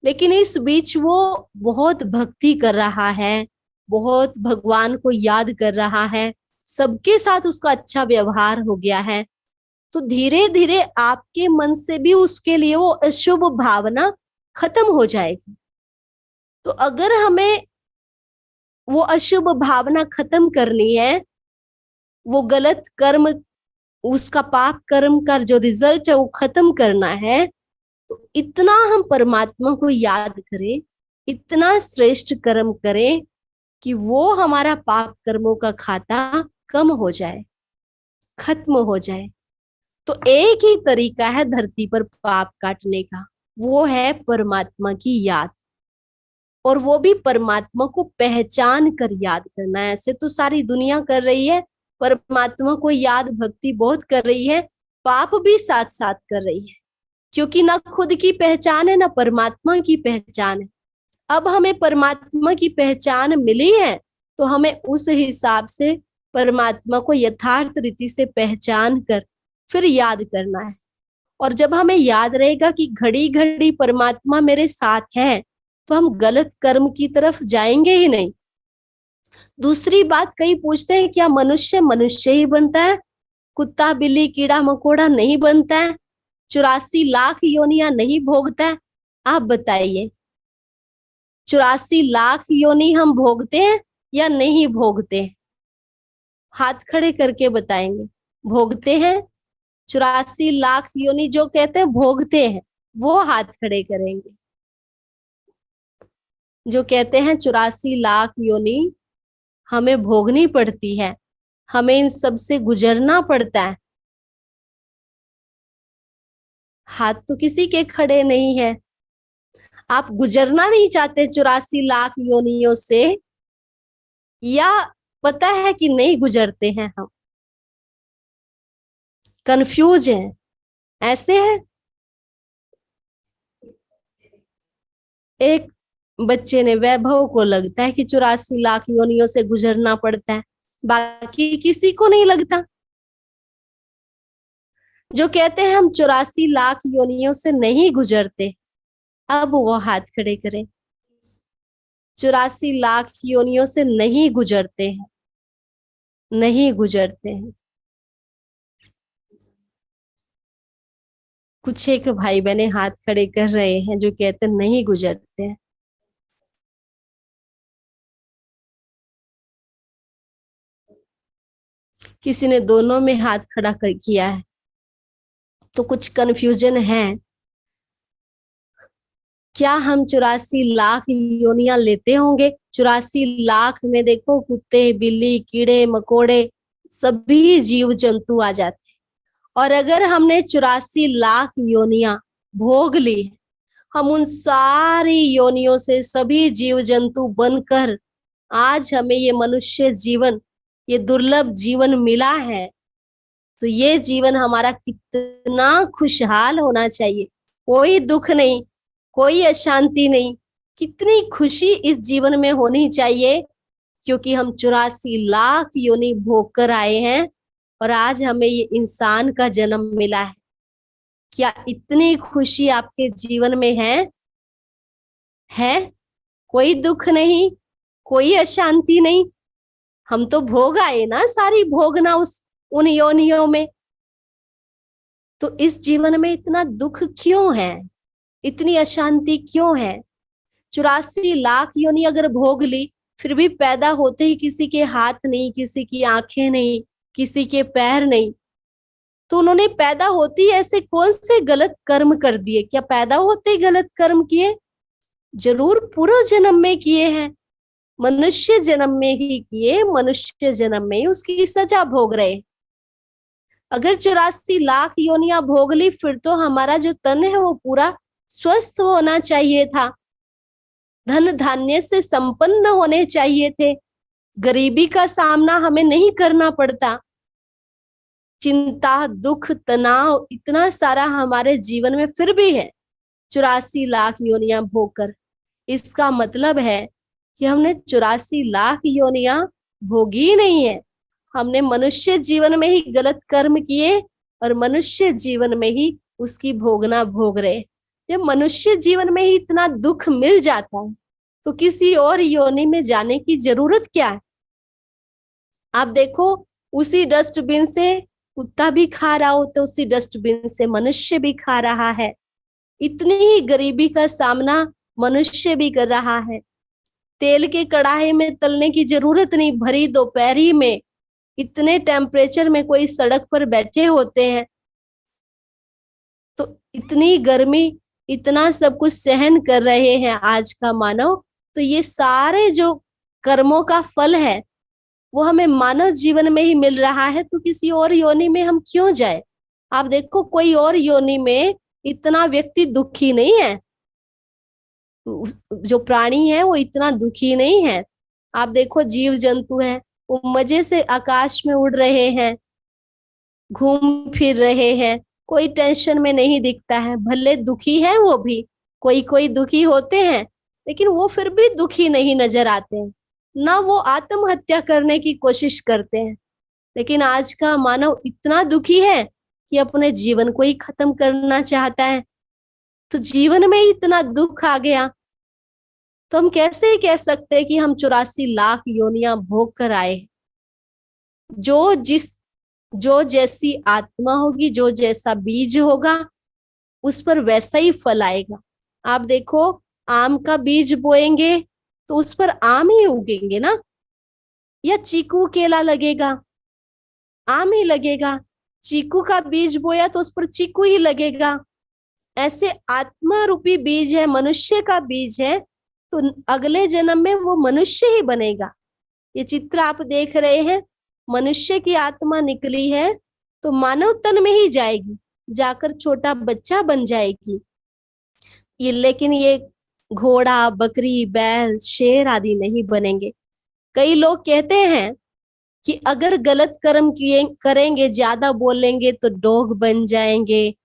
लेकिन इस बीच वो बहुत भक्ति कर रहा है, बहुत भगवान को याद कर रहा है, सबके साथ उसका अच्छा व्यवहार हो गया है, तो धीरे धीरे आपके मन से भी उसके लिए वो अशुभ भावना खत्म हो जाएगी। तो अगर हमें वो अशुभ भावना खत्म करनी है, वो गलत कर्म, उसका पाप कर्म का जो रिजल्ट है वो खत्म करना है, तो इतना हम परमात्मा को याद करें, इतना श्रेष्ठ कर्म करें कि वो हमारा पाप कर्मों का खाता कम हो जाए, खत्म हो जाए। तो एक ही तरीका है धरती पर पाप काटने का, वो है परमात्मा की याद। और वो भी परमात्मा को पहचान कर याद करना है। ऐसे तो सारी दुनिया कर रही है, परमात्मा को याद भक्ति बहुत कर रही है, पाप भी साथ साथ कर रही है, क्योंकि ना खुद की पहचान है ना परमात्मा की पहचान है। अब हमें परमात्मा की पहचान मिली है तो हमें उस हिसाब से परमात्मा को यथार्थ रीति से पहचान कर फिर याद करना है। और जब हमें याद रहेगा कि घड़ी घड़ी परमात्मा मेरे साथ है, तो हम गलत कर्म की तरफ जाएंगे ही नहीं। दूसरी बात, कई पूछते हैं क्या मनुष्य मनुष्य ही बनता है, कुत्ता बिल्ली कीड़ा मकोड़ा नहीं बनता है, 84 लाख योनियां नहीं भोगता है? आप बताइए, 84 लाख योनि हम भोगते हैं या नहीं भोगते हैं? हाथ खड़े करके बताएंगे, भोगते हैं? 84 लाख योनि जो कहते हैं भोगते हैं, वो हाथ खड़े करेंगे। जो कहते हैं 84 लाख योनि हमें भोगनी पड़ती है, हमें इन सब से गुजरना पड़ता है, हाथ तो किसी के खड़े नहीं है। आप गुजरना नहीं चाहते 84 लाख योनियों से, या पता है कि नहीं गुजरते हैं हम? कंफ्यूज हैं, ऐसे है। एक बच्चे ने, वैभव को लगता है कि 84 लाख योनियों से गुजरना पड़ता है, बाकी किसी को नहीं लगता। जो कहते हैं हम 84 लाख योनियों से नहीं गुजरते, अब वो हाथ खड़े करें। 84 लाख योनियों से नहीं गुजरते हैं, नहीं गुजरते हैं। कुछ एक भाई बहने हाथ खड़े कर रहे हैं जो कहते हैं नहीं गुजरते हैं। किसी ने दोनों में हाथ खड़ा कर किया है, तो कुछ कंफ्यूजन है। क्या हम 84 लाख योनियां लेते होंगे? 84 लाख में देखो कुत्ते बिल्ली कीड़े मकोड़े सभी जीव जंतु आ जाते हैं। और अगर हमने 84 लाख योनियां भोग ली, हम उन सारी योनियों से सभी जीव जंतु बनकर आज हमें ये मनुष्य जीवन, ये दुर्लभ जीवन मिला है, तो ये जीवन हमारा कितना खुशहाल होना चाहिए। कोई दुख नहीं, कोई अशांति नहीं, कितनी खुशी इस जीवन में होनी चाहिए, क्योंकि हम 84 लाख योनि भोग कर आए हैं और आज हमें ये इंसान का जन्म मिला है। क्या इतनी खुशी आपके जीवन में है? कोई दुख नहीं, कोई अशांति नहीं। हम तो भोग आए ना, सारी भोगना उन योनियों में। तो इस जीवन में इतना दुख क्यों है, इतनी अशांति क्यों है? 84 लाख योनि अगर भोग ली, फिर भी पैदा होते ही किसी के हाथ नहीं, किसी की आंखें नहीं, किसी के पैर नहीं, तो उन्होंने पैदा होती ऐसे कौन से गलत कर्म कर दिए? क्या पैदा होते ही गलत कर्म किए? जरूर पूर्व जन्म में किए हैं, मनुष्य जन्म में ही किए, मनुष्य जन्म में ही उसकी सजा भोग रहे। अगर 84 लाख योनियां भोग ली, फिर तो हमारा जो तन है वो पूरा स्वस्थ होना चाहिए था, धन धान्य से संपन्न होने चाहिए थे, गरीबी का सामना हमें नहीं करना पड़ता। चिंता दुख तनाव इतना सारा हमारे जीवन में फिर भी है 84 लाख योनियां भोग कर। इसका मतलब है कि हमने 84 लाख योनियां भोगी ही नहीं है, हमने मनुष्य जीवन में ही गलत कर्म किए और मनुष्य जीवन में ही उसकी भोगना भोग रहे। जब मनुष्य जीवन में ही इतना दुख मिल जाता है, तो किसी और योनि में जाने की जरूरत क्या है? आप देखो, उसी डस्टबिन से कुत्ता भी खा रहा हो तो उसी डस्टबिन से मनुष्य भी खा रहा है। इतनी ही गरीबी का सामना मनुष्य भी कर रहा है। तेल के कढ़ाई में तलने की जरूरत नहीं, भरी दोपहरी में इतने टेम्परेचर में कोई सड़क पर बैठे होते हैं, तो इतनी गर्मी इतना सब कुछ सहन कर रहे हैं आज का मानव। तो ये सारे जो कर्मों का फल है वो हमें मानव जीवन में ही मिल रहा है, तो किसी और योनि में हम क्यों जाए? आप देखो, कोई और योनि में इतना व्यक्ति दुखी नहीं है, जो प्राणी है वो इतना दुखी नहीं है। आप देखो जीव जंतु है, वो मजे से आकाश में उड़ रहे हैं, घूम फिर रहे हैं, कोई टेंशन में नहीं दिखता है। भले दुखी है वो भी, कोई कोई दुखी होते हैं, लेकिन वो फिर भी दुखी नहीं नजर आते हैं। ना वो आत्महत्या करने की कोशिश करते हैं। लेकिन आज का मानव इतना दुखी है कि अपने जीवन को ही खत्म करना चाहता है। तो जीवन में ही इतना दुख आ गया, तो हम कैसे ही कह सकते हैं कि हम 84 लाख योनियां भोग कर आए। जो जिस जो जैसी आत्मा होगी, जो जैसा बीज होगा, उस पर वैसा ही फल आएगा। आप देखो, आम का बीज बोएंगे तो उस पर आम ही उगेंगे ना, या चीकू केला लगेगा, आम ही लगेगा। चीकू का बीज बोया तो उस पर चीकू ही लगेगा। ऐसे आत्मा रूपी बीज है, मनुष्य का बीज है, तो अगले जन्म में वो मनुष्य ही बनेगा। ये चित्र आप देख रहे हैं, मनुष्य की आत्मा निकली है तो मानव तन में ही जाएगी, जाकर छोटा बच्चा बन जाएगी। लेकिन ये घोड़ा, बकरी, बैल, शेर आदि नहीं बनेंगे। कई लोग कहते हैं कि अगर गलत कर्म किए करेंगे, ज्यादा बोलेंगे तो डॉग बन जाएंगे।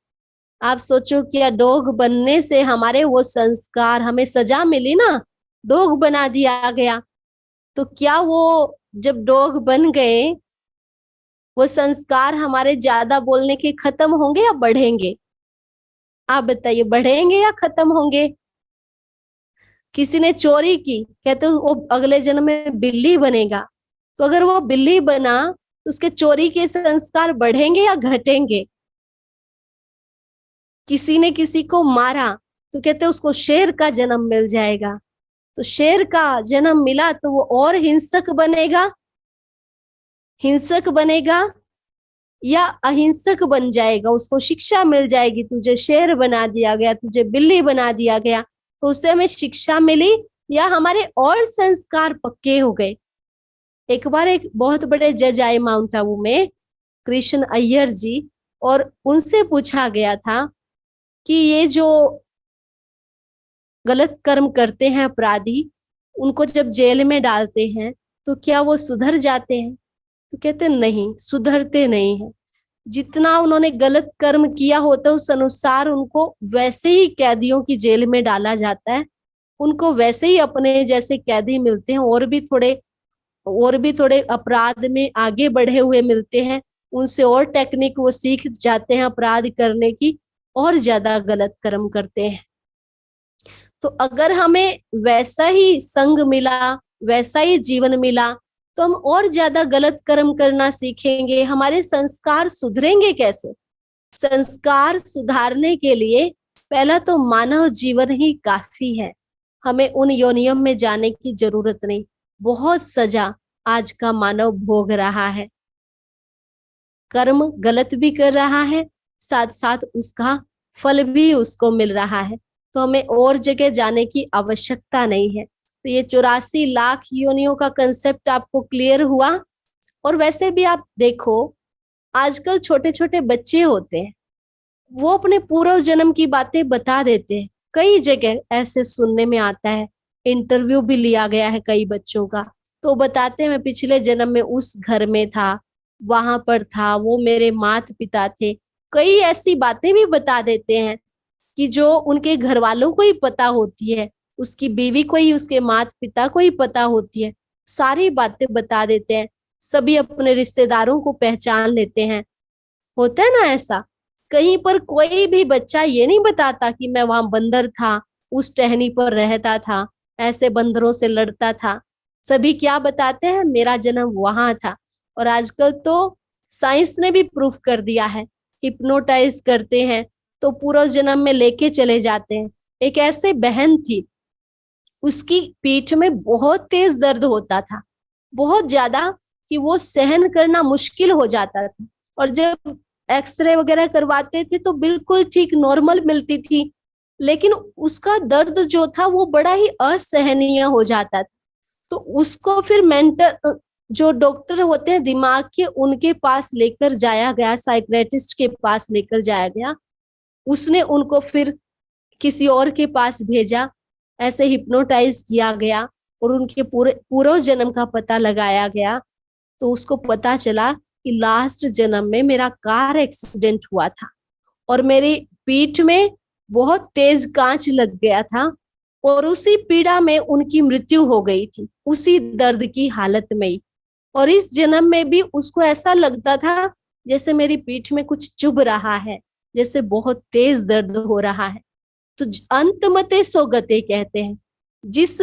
आप सोचो, क्या डॉग बनने से हमारे वो संस्कार, हमें सजा मिली ना, डॉग बना दिया गया, तो क्या वो जब डॉग बन गए, वो संस्कार हमारे ज्यादा बोलने के खत्म होंगे या बढ़ेंगे? आप बताइए, बढ़ेंगे या खत्म होंगे? किसी ने चोरी की, कहते वो अगले जन्म में बिल्ली बनेगा। तो अगर वो बिल्ली बना तो उसके चोरी के संस्कार बढ़ेंगे या घटेंगे? किसी ने किसी को मारा तो कहते उसको शेर का जन्म मिल जाएगा। तो शेर का जन्म मिला तो वो और हिंसक बनेगा, हिंसक बनेगा या अहिंसक बन जाएगा? उसको शिक्षा मिल जाएगी, तुझे शेर बना दिया गया, तुझे बिल्ली बना दिया गया, तो उससे हमें शिक्षा मिली या हमारे और संस्कार पक्के हो गए? एक बार एक बहुत बड़े जज आए माउंट आबू में, कृष्ण अय्यर जी, और उनसे पूछा गया था कि ये जो गलत कर्म करते हैं अपराधी, उनको जब जेल में डालते हैं तो क्या वो सुधर जाते हैं? तो कहते नहीं, सुधरते नहीं है। जितना उन्होंने गलत कर्म किया होता है उस अनुसार उनको वैसे ही कैदियों की जेल में डाला जाता है। उनको वैसे ही अपने जैसे कैदी मिलते हैं, और भी थोड़े अपराध में आगे बढ़े हुए मिलते हैं। उनसे और टेक्निक वो सीख जाते हैं अपराध करने की, और ज्यादा गलत कर्म करते हैं। तो अगर हमें वैसा ही संग मिला, वैसा ही जीवन मिला, तो हम और ज्यादा गलत कर्म करना सीखेंगे। हमारे संस्कार सुधरेंगे कैसे? संस्कार सुधारने के लिए पहला तो मानव जीवन ही काफी है। हमें उन योनियों में जाने की जरूरत नहीं। बहुत सजा आज का मानव भोग रहा है, कर्म गलत भी कर रहा है, साथ साथ उसका फल भी उसको मिल रहा है। तो हमें और जगह जाने की आवश्यकता नहीं है। तो ये 84 लाख योनियों का कंसेप्ट आपको क्लियर हुआ। और वैसे भी आप देखो, आजकल छोटे छोटे बच्चे होते हैं, वो अपने पूर्व जन्म की बातें बता देते हैं। कई जगह ऐसे सुनने में आता है, इंटरव्यू भी लिया गया है कई बच्चों का, तो बताते हैं मैं पिछले जन्म में उस घर में था, वहां पर था, वो मेरे माता पिता थे। कई ऐसी बातें भी बता देते हैं कि जो उनके घर वालों को ही पता होती है, उसकी बीवी को ही, उसके माता पिता को ही पता होती है। सारी बातें बता देते हैं, सभी अपने रिश्तेदारों को पहचान लेते हैं। होता है ना ऐसा? कहीं पर कोई भी बच्चा ये नहीं बताता कि मैं वहां बंदर था, उस टहनी पर रहता था, ऐसे बंदरों से लड़ता था। सभी क्या बताते हैं? मेरा जन्म वहां था। और आजकल तो साइंस ने भी प्रूफ कर दिया है, हिप्नोटाइज करते हैं तो पूर्व जन्म में लेके चले जाते हैं। एक ऐसे बहन थी, उसकी पीठ में बहुत तेज दर्द होता था, बहुत ज्यादा, कि वो सहन करना मुश्किल हो जाता था। और जब एक्सरे वगैरह करवाते थे तो बिल्कुल ठीक, नॉर्मल मिलती थी, लेकिन उसका दर्द जो था वो बड़ा ही असहनीय हो जाता था। तो उसको फिर मेंटल जो डॉक्टर होते हैं दिमाग के, उनके पास लेकर जाया गया, साइकियाट्रिस्ट के पास लेकर जाया गया। उसने उनको फिर किसी और के पास भेजा, ऐसे हिप्नोटाइज किया गया और उनके पूरे पूर्व जन्म का पता लगाया गया, तो उसको पता चला कि लास्ट जन्म में मेरा कार एक्सीडेंट हुआ था और मेरी पीठ में बहुत तेज कांच लग गया था और उसी पीड़ा में उनकी मृत्यु हो गई थी, उसी दर्द की हालत में ही। और इस जन्म में भी उसको ऐसा लगता था जैसे मेरी पीठ में कुछ चुभ रहा है, जैसे बहुत तेज दर्द हो रहा है। तो अंत मते सो गते कहते हैं, जिस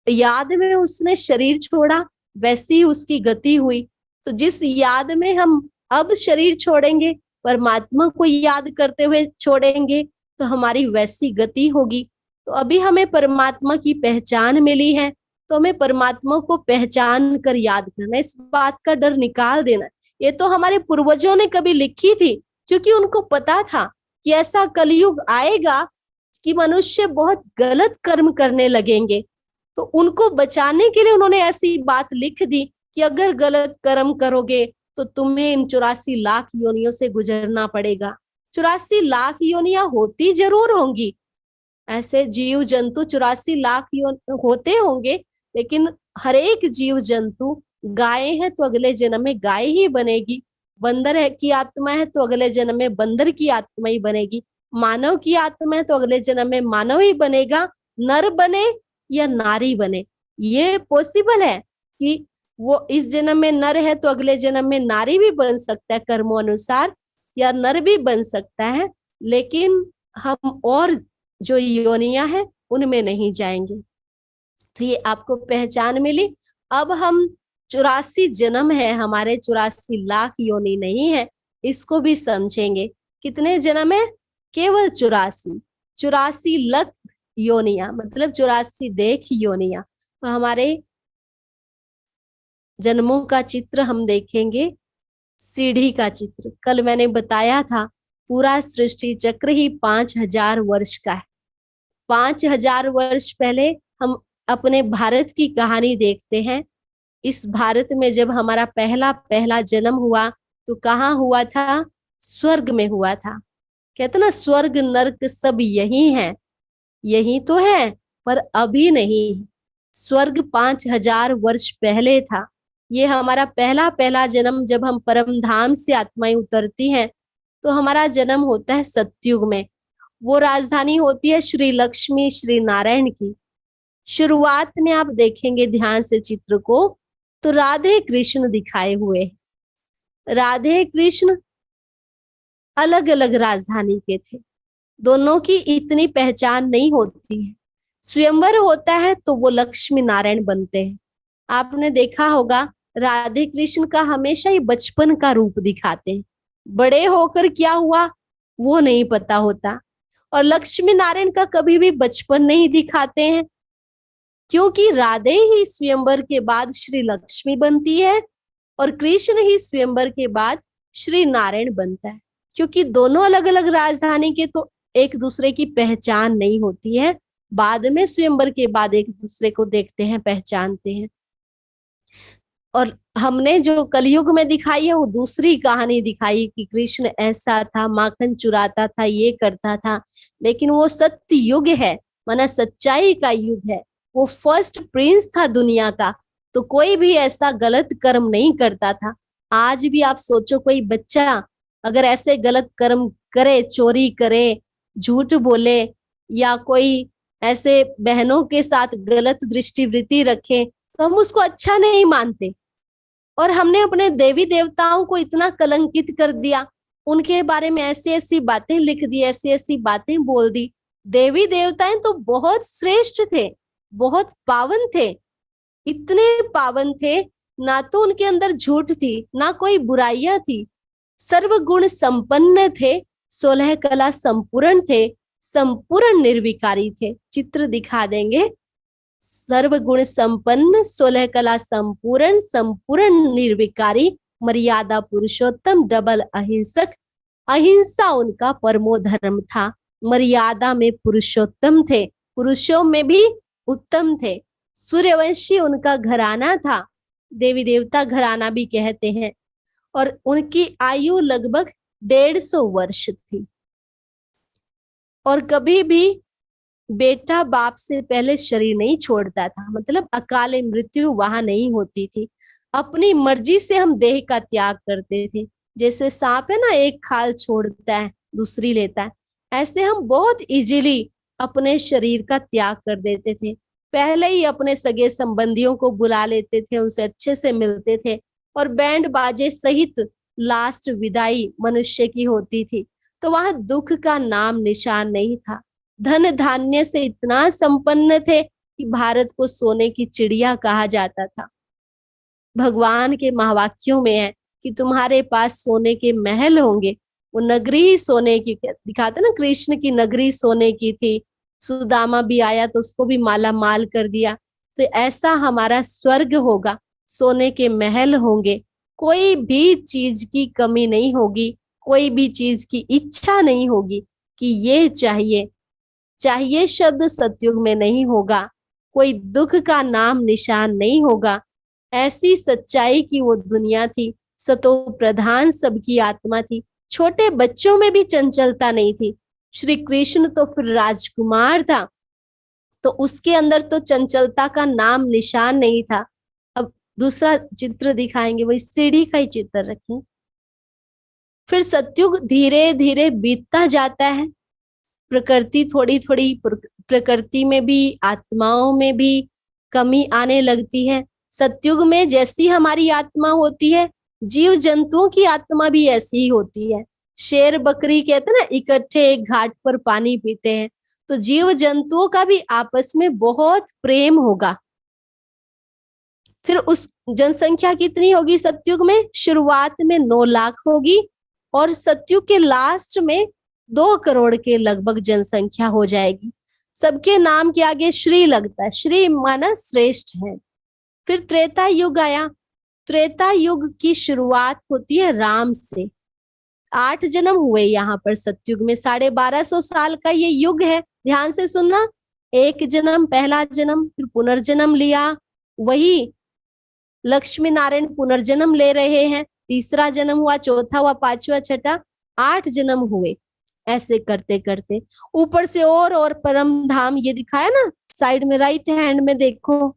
याद में उसने शरीर छोड़ा वैसी ही उसकी गति हुई। तो जिस याद में हम अब शरीर छोड़ेंगे, परमात्मा को याद करते हुए छोड़ेंगे, तो हमारी वैसी गति होगी। तो अभी हमें परमात्मा की पहचान मिली है, तो हमें परमात्मा को पहचान कर याद करना, इस बात का डर निकाल देना। ये तो हमारे पूर्वजों ने कभी लिखी थी, क्योंकि उनको पता था कि ऐसा कलयुग आएगा कि मनुष्य बहुत गलत कर्म करने लगेंगे। तो उनको बचाने के लिए उन्होंने ऐसी बात लिख दी कि अगर गलत कर्म करोगे तो तुम्हें इन 84 लाख योनियों से गुजरना पड़ेगा। 84 लाख योनियां होती जरूर होंगी, ऐसे जीव जंतु 84 लाख होते होंगे, लेकिन हर एक जीव जंतु, गाय है तो अगले जन्म में गाय ही बनेगी, बंदर है की आत्मा है तो अगले जन्म में बंदर की आत्मा ही बनेगी, मानव की आत्मा है तो अगले जन्म में मानव ही बनेगा। नर बने या नारी बने, ये पॉसिबल है कि वो इस जन्म में नर है तो अगले जन्म में नारी भी बन सकता है कर्मों अनुसार, या नर भी बन सकता है, लेकिन हम और जो योनियां हैं उनमें नहीं जाएंगे। तो ये आपको पहचान मिली। अब हम 84 जन्म है हमारे, 84 लाख योनि नहीं है, इसको भी समझेंगे। कितने जन्म है? केवल 84। 84 लाख योनिया मतलब 84 देख योनिया। तो हमारे जन्मों का चित्र हम देखेंगे, सीढ़ी का चित्र। कल मैंने बताया था पूरा सृष्टि चक्र ही 5000 वर्ष का है। 5000 वर्ष पहले हम अपने भारत की कहानी देखते हैं। इस भारत में जब हमारा पहला पहला जन्म हुआ तो कहाँ हुआ था? स्वर्ग में हुआ था। कहते ना स्वर्ग नर्क सब यही है, यही तो है, पर अभी नहीं। स्वर्ग 5000 वर्ष पहले था। ये हमारा पहला पहला जन्म, जब हम परम धाम से आत्माएं उतरती हैं तो हमारा जन्म होता है सतयुग में। वो राजधानी होती है श्री लक्ष्मी श्री नारायण की। शुरुआत में आप देखेंगे ध्यान से चित्र को, तो राधे कृष्ण दिखाए हुए। राधे कृष्ण अलग अलग राजधानी के थे, दोनों की इतनी पहचान नहीं होती है। स्वयंवर होता है तो वो लक्ष्मी नारायण बनते हैं। आपने देखा होगा राधे कृष्ण का हमेशा ही बचपन का रूप दिखाते हैं, बड़े होकर क्या हुआ वो नहीं पता होता। और लक्ष्मी नारायण का कभी भी बचपन नहीं दिखाते हैं, क्योंकि राधे ही स्वयंवर के बाद श्री लक्ष्मी बनती है और कृष्ण ही स्वयंवर के बाद श्री नारायण बनता है। क्योंकि दोनों अलग अलग राजधानी के, तो एक दूसरे की पहचान नहीं होती है। बाद में स्वयंवर के बाद एक दूसरे को देखते हैं, पहचानते हैं। और हमने जो कलयुग में दिखाई है वो दूसरी कहानी दिखाई कि कृष्ण ऐसा था, माखन चुराता था, ये करता था। लेकिन वो सत्य युग है, माना सच्चाई का युग है। वो फर्स्ट प्रिंस था दुनिया का, तो कोई भी ऐसा गलत कर्म नहीं करता था। आज भी आप सोचो, कोई बच्चा अगर ऐसे गलत कर्म करे, चोरी करे, झूठ बोले, या कोई ऐसे बहनों के साथ गलत दृष्टिवृत्ति रखे, तो हम उसको अच्छा नहीं मानते। और हमने अपने देवी देवताओं को इतना कलंकित कर दिया, उनके बारे में ऐसी ऐसी बातें लिख दी, ऐसी ऐसी बातें बोल दी। देवी देवताएं तो बहुत श्रेष्ठ थे, बहुत पावन थे, इतने पावन थे, ना तो उनके अंदर झूठ थी ना कोई बुराइयां थी, सर्वगुण संपन्न थे, 16 कला संपूर्ण थे, संपूर्ण निर्विकारी थे। चित्र दिखा देंगे। सर्वगुण संपन्न, 16 कला संपूर्ण, संपूर्ण निर्विकारी, मर्यादा पुरुषोत्तम, डबल अहिंसक। अहिंसा उनका परमो धर्म था, मर्यादा में पुरुषोत्तम थे, पुरुषों में भी उत्तम थे। सूर्यवंशी उनका घराना था, देवी देवता घराना भी कहते हैं। और उनकी आयु लगभग 150 वर्ष थी। और कभी भी बेटा बाप से पहले शरीर नहीं छोड़ता था, मतलब अकाले मृत्यु वहां नहीं होती थी। अपनी मर्जी से हम देह का त्याग करते थे। जैसे सांप है ना, एक खाल छोड़ता है दूसरी लेता है, ऐसे हम बहुत इजीली अपने शरीर का त्याग कर देते थे। पहले ही अपने सगे संबंधियों को बुला लेते थे, उनसे अच्छे से मिलते थे, और बैंड बाजे सहित लास्ट विदाई मनुष्य की होती थी। तो वहां दुख का नाम निशान नहीं था। धन धान्य से इतना संपन्न थे कि भारत को सोने की चिड़िया कहा जाता था। भगवान के महावाक्यों में है कि तुम्हारे पास सोने के महल होंगे। वो नगरी ही सोने की दिखाते ना, कृष्ण की नगरी सोने की थी। सुदामा भी आया तो उसको भी माला माल कर दिया। तो ऐसा हमारा स्वर्ग होगा, सोने के महल होंगे, कोई भी चीज की कमी नहीं होगी, कोई भी चीज की इच्छा नहीं होगी कि ये चाहिए। चाहिए शब्द सतयुग में नहीं होगा, कोई दुख का नाम निशान नहीं होगा। ऐसी सच्चाई की वो दुनिया थी। सतो प्रधान सबकी आत्मा थी। छोटे बच्चों में भी चंचलता नहीं थी। श्री कृष्ण तो फिर राजकुमार था, तो उसके अंदर तो चंचलता का नाम निशान नहीं था। अब दूसरा चित्र दिखाएंगे, वही सीढ़ी का ही चित्र रखें। फिर सतयुग धीरे धीरे बीतता जाता है। प्रकृति थोड़ी थोड़ी प्रकृति में भी, आत्माओं में भी कमी आने लगती है। सतयुग में जैसी हमारी आत्मा होती है, जीव जंतुओं की आत्मा भी ऐसी ही होती है। शेर बकरी कहते हैं ना, इकट्ठे एक घाट पर पानी पीते हैं, तो जीव जंतुओं का भी आपस में बहुत प्रेम होगा। फिर उस जनसंख्या कितनी होगी सतयुग में? शुरुआत में 9 लाख होगी, और सतयुग के लास्ट में 2 करोड़ के लगभग जनसंख्या हो जाएगी। सबके नाम के आगे श्री लगता है, श्री माना श्रेष्ठ है। फिर त्रेता युग आया। त्रेता युग की शुरुआत होती है राम से। 8 जन्म हुए यहाँ पर सतयुग में। 1250 साल का ये युग है। ध्यान से सुनना, एक जन्म, पहला जन्म, फिर पुनर्जन्म लिया, वही लक्ष्मी नारायण पुनर्जन्म ले रहे हैं। तीसरा जन्म हुआ, चौथा हुआ, पांचवा, छठा, 8 जन्म हुए। ऐसे करते करते ऊपर से और परम धाम ये दिखाया ना, साइड में राइट हैंड में देखो,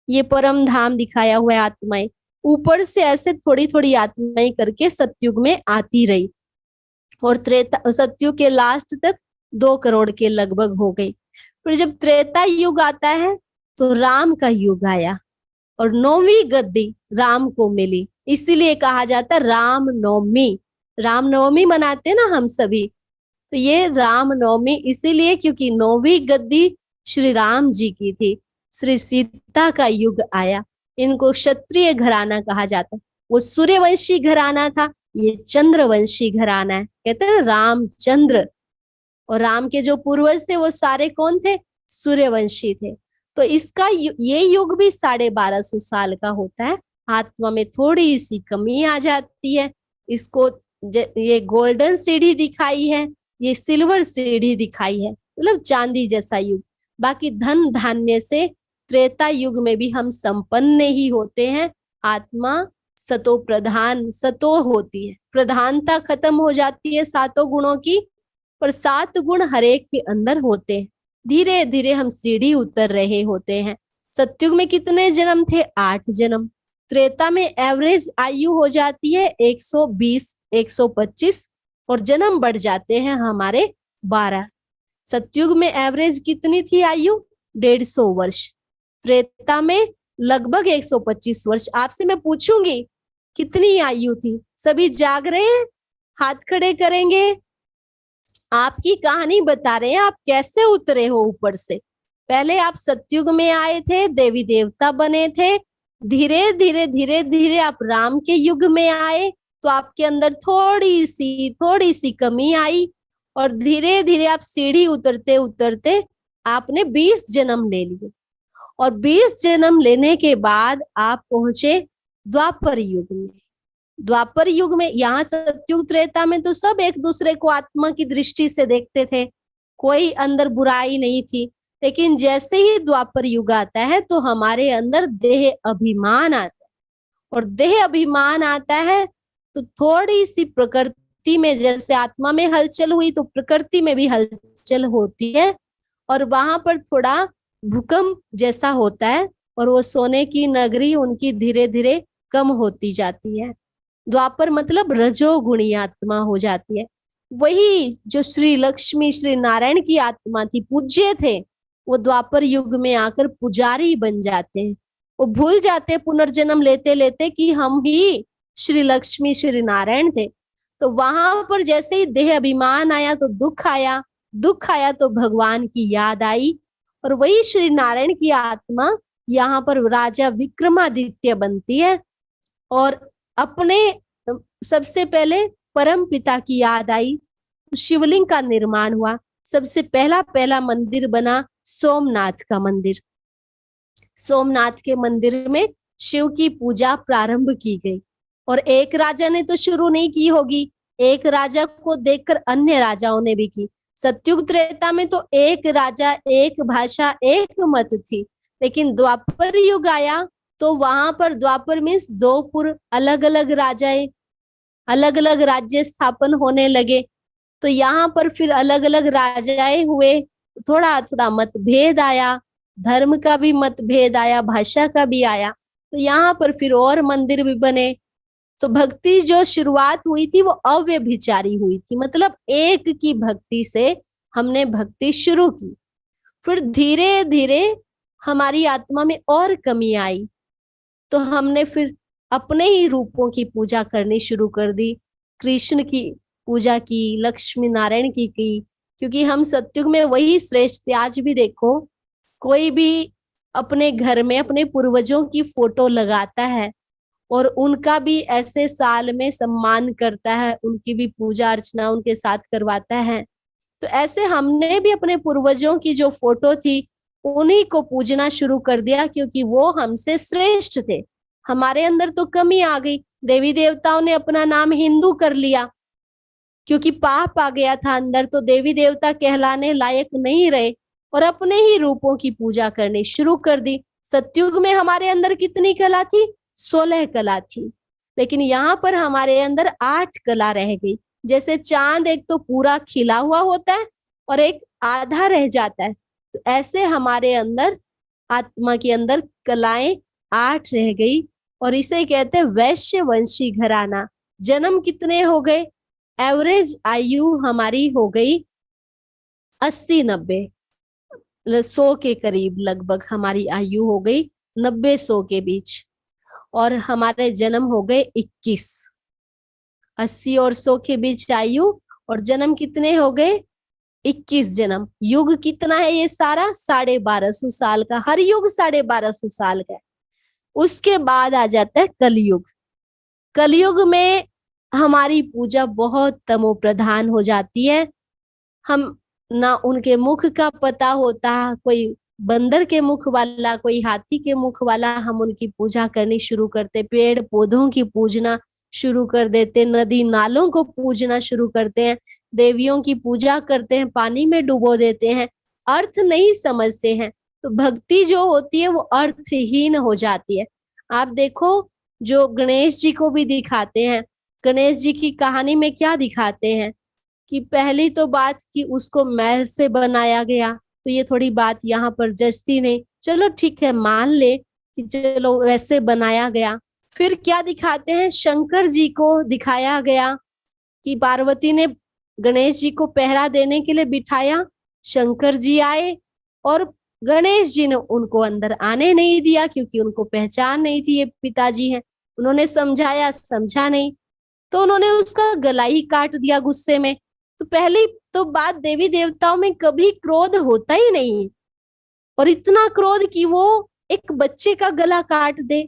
ये परम धाम दिखाया हुआ है। आत्माएं ऊपर से ऐसे थोड़ी थोड़ी आत्माएं करके सतयुग में आती रही, और त्रेता सतयुग के लास्ट तक 2 करोड़ के लगभग हो गई। फिर जब त्रेता युग आता है तो राम का युग आया, और 9वीं गद्दी राम को मिली। इसीलिए कहा जाता राम नवमी। राम नवमी मनाते ना हम सभी, तो ये राम नवमी इसीलिए क्योंकि 9वीं गद्दी श्री राम जी की थी। श्री सीता का युग आया। इनको क्षत्रिय घराना कहा जाता है। वो सूर्यवंशी घराना था, ये चंद्रवंशी घराना है। कहते हैं रामचंद्र, और राम के जो पूर्वज थे वो सारे कौन थे? सूर्यवंशी थे। तो इसका ये युग भी 1250 साल का होता है। आत्मा में थोड़ी सी कमी आ जाती है। इसको ये गोल्डन सीढ़ी दिखाई है, ये सिल्वर सीढ़ी दिखाई है, मतलब चांदी जैसा युग। बाकी धन धान्य से त्रेता युग में भी हम संपन्न ही होते हैं। आत्मा सतो प्रधान सतो होती है, प्रधानता खत्म हो जाती है 7 गुणों की, पर 7 गुण हरेक के अंदर होते हैं। धीरे धीरे हम सीढ़ी उतर रहे होते हैं। सतयुग में कितने जन्म थे? 8 जन्म। त्रेता में एवरेज आयु हो जाती है 120 125, और जन्म बढ़ जाते हैं हमारे 12। सतयुग में एवरेज कितनी थी आयु? 150 वर्ष। त्रेता में लगभग 125 वर्ष। आपसे मैं पूछूंगी कितनी आयु थी? सभी जाग रहे हैं? हाथ खड़े करेंगे। आपकी कहानी बता रहे हैं, आप कैसे उतरे हो ऊपर से। पहले आप सतयुग में आए थे, देवी देवता बने थे। धीरे धीरे आप राम के युग में आए, तो आपके अंदर थोड़ी सी कमी आई, और धीरे धीरे आप सीढ़ी उतरते उतरते आपने 20 जन्म ले लिए, और 20 जन्म लेने के बाद आप पहुंचे द्वापर युग में। द्वापर युग में, यहाँ सतयुग त्रेता में तो सब एक दूसरे को आत्मा की दृष्टि से देखते थे, कोई अंदर बुराई नहीं थी। लेकिन जैसे ही द्वापर युग आता है तो हमारे अंदर देह अभिमान आता है, और देह अभिमान आता है तो थोड़ी सी प्रकृति में, जैसे आत्मा में हलचल हुई तो प्रकृति में भी हलचल होती है, और वहां पर थोड़ा भूकंप जैसा होता है और वो सोने की नगरी उनकी धीरे धीरे कम होती जाती है। द्वापर मतलब रजोगुणी आत्मा हो जाती है। वही जो श्री लक्ष्मी श्री नारायण की आत्मा थी, पूज्य थे, वो द्वापर युग में आकर पुजारी बन जाते हैं। वो भूल जाते हैं पुनर्जन्म लेते लेते कि हम ही श्री लक्ष्मी श्री नारायण थे। तो वहां पर जैसे ही देह अभिमान आया तो दुख आया, दुख आया तो भगवान की याद आई, और वही श्री नारायण की आत्मा यहाँ पर राजा विक्रमादित्य बनती है। और अपने सबसे पहले परम पिता की याद आई, शिवलिंग का निर्माण हुआ। सबसे पहला पहला मंदिर बना सोमनाथ का मंदिर। सोमनाथ के मंदिर में शिव की पूजा प्रारंभ की गई। और एक राजा ने तो शुरू नहीं की होगी, एक राजा को देखकर अन्य राजाओं ने भी की। सतयुग त्रेता में तो एक राजा, एक भाषा, एक मत थी। लेकिन द्वापर युग आया तो वहां पर द्वापर मीन्स दो पुर, अलग अलग राजाएं, अलग अलग राज्य स्थापन होने लगे। तो यहाँ पर फिर अलग अलग राजाएं हुए, थोड़ा थोड़ा मतभेद आया, धर्म का भी मतभेद आया, भाषा का भी आया। तो यहाँ पर फिर और मंदिर भी बने। तो भक्ति जो शुरुआत हुई थी वो अव्यभिचारी हुई थी, मतलब एक की भक्ति से हमने भक्ति शुरू की। फिर धीरे धीरे हमारी आत्मा में और कमी आई, तो हमने फिर अपने ही रूपों की पूजा करनी शुरू कर दी। कृष्ण की पूजा की, लक्ष्मी नारायण की, क्योंकि हम सतयुग में वही श्रेष्ठ थे। आज भी देखो, कोई भी अपने घर में अपने पूर्वजों की फोटो लगाता है और उनका भी ऐसे साल में सम्मान करता है, उनकी भी पूजा अर्चना उनके साथ करवाता है। तो ऐसे हमने भी अपने पूर्वजों की जो फोटो थी उन्हीं को पूजना शुरू कर दिया, क्योंकि वो हमसे श्रेष्ठ थे। हमारे अंदर तो कमी आ गई, देवी देवताओं ने अपना नाम हिंदू कर लिया, क्योंकि पाप आ गया था अंदर, तो देवी देवता कहलाने लायक नहीं रहे और अपने ही रूपों की पूजा करनी शुरू कर दी। सतयुग में हमारे अंदर कितनी कला थी? 16 कला थी, लेकिन यहाँ पर हमारे अंदर 8 कला रह गई। जैसे चांद एक तो पूरा खिला हुआ होता है और एक आधा रह जाता है, तो ऐसे हमारे अंदर आत्मा के अंदर कलाएं 8 रह गई। और इसे कहते हैं वैश्य वंशी घराना। जन्म कितने हो गए? एवरेज आयु हमारी हो गई 80-90, 100 के करीब लगभग हमारी आयु हो गई, 90-100 के बीच। और हमारे जन्म हो गए 21, 80 और 100 के बीच आयु, और जन्म कितने हो गए? 21 जन्म। युग कितना है ये सारा? 1250 साल का। हर युग 1250 साल का है। उसके बाद आ जाता है कलयुग। कलयुग में हमारी पूजा बहुत तमो प्रधान हो जाती है। हम ना उनके मुख का पता होता, कोई बंदर के मुख वाला, कोई हाथी के मुख वाला, हम उनकी पूजा करनी शुरू करते, पेड़ पौधों की पूजना शुरू कर देते, नदी नालों को पूजना शुरू करते हैं, देवियों की पूजा करते हैं, पानी में डुबो देते हैं, अर्थ नहीं समझते हैं। तो भक्ति जो होती है वो अर्थहीन हो जाती है। आप देखो, जो गणेश जी को भी दिखाते हैं, गणेश जी की कहानी में क्या दिखाते हैं कि पहली तो बात कि उसको मैल से बनाया गया, तो ये थोड़ी बात यहाँ पर जचती नहीं। चलो ठीक है, मान ले कि चलो वैसे बनाया गया। फिर क्या दिखाते हैं? शंकर जी को दिखाया गया कि पार्वती ने गणेश जी को पहरा देने के लिए बिठाया, शंकर जी आए और गणेश जी ने उनको अंदर आने नहीं दिया, क्योंकि उनको पहचान नहीं थी ये पिताजी हैं। उन्होंने समझाया, समझा नहीं, तो उन्होंने उसका गला ही काट दिया गुस्से में। तो पहली तो बात, देवी देवताओं में कभी क्रोध होता ही नहीं, और इतना क्रोध कि वो एक बच्चे का गला काट दे।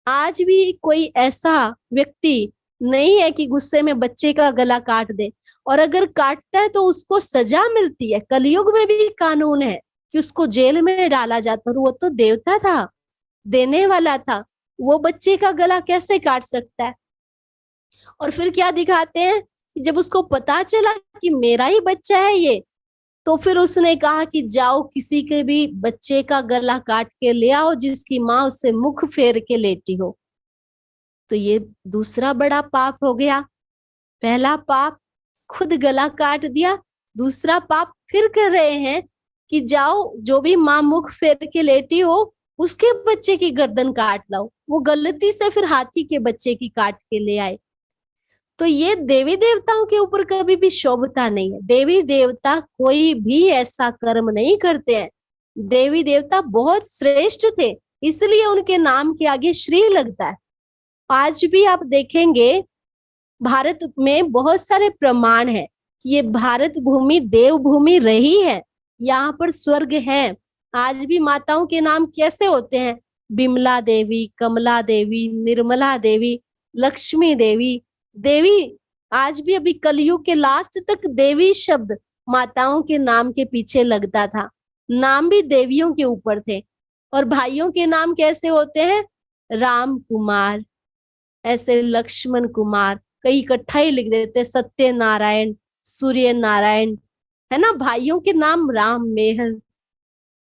आज भी कोई ऐसा व्यक्ति नहीं है कि गुस्से में बच्चे का गला काट दे, और अगर काटता है तो उसको सजा मिलती है। कलयुग में भी कानून है कि उसको जेल में डाला जाता, और वो तो देवता था, देने वाला था, वो बच्चे का गला कैसे काट सकता है? और फिर क्या दिखाते हैं, जब उसको पता चला कि मेरा ही बच्चा है ये, तो फिर उसने कहा कि जाओ किसी के भी बच्चे का गला काट के ले आओ जिसकी माँ उससे मुख फेर के लेटी हो। तो ये दूसरा बड़ा पाप हो गया। पहला पाप खुद गला काट दिया, दूसरा पाप फिर कर रहे हैं कि जाओ जो भी माँ मुख फेर के लेटी हो उसके बच्चे की गर्दन काट लाओ। वो गलती से फिर हाथी के बच्चे की काट के ले आए। तो ये देवी देवताओं के ऊपर कभी भी शोभता नहीं है। देवी देवता कोई भी ऐसा कर्म नहीं करते हैं। देवी देवता बहुत श्रेष्ठ थे, इसलिए उनके नाम के आगे श्री लगता है। आज भी आप देखेंगे भारत में बहुत सारे प्रमाण है कि ये भारत भूमि देव भूमि रही है, यहाँ पर स्वर्ग है। आज भी माताओं के नाम कैसे होते हैं? बिमला देवी, कमला देवी, निर्मला देवी, लक्ष्मी देवी। देवी आज भी, अभी कलयुग के लास्ट तक देवी शब्द माताओं के नाम के पीछे लगता था। नाम भी देवियों के ऊपर थे। और भाइयों के नाम कैसे होते हैं? राम कुमार, ऐसे लक्ष्मण कुमार, कई इकट्ठा ही लिख देते, सत्य नारायण, सूर्य नारायण, है ना। भाइयों के नाम राम, मेहर,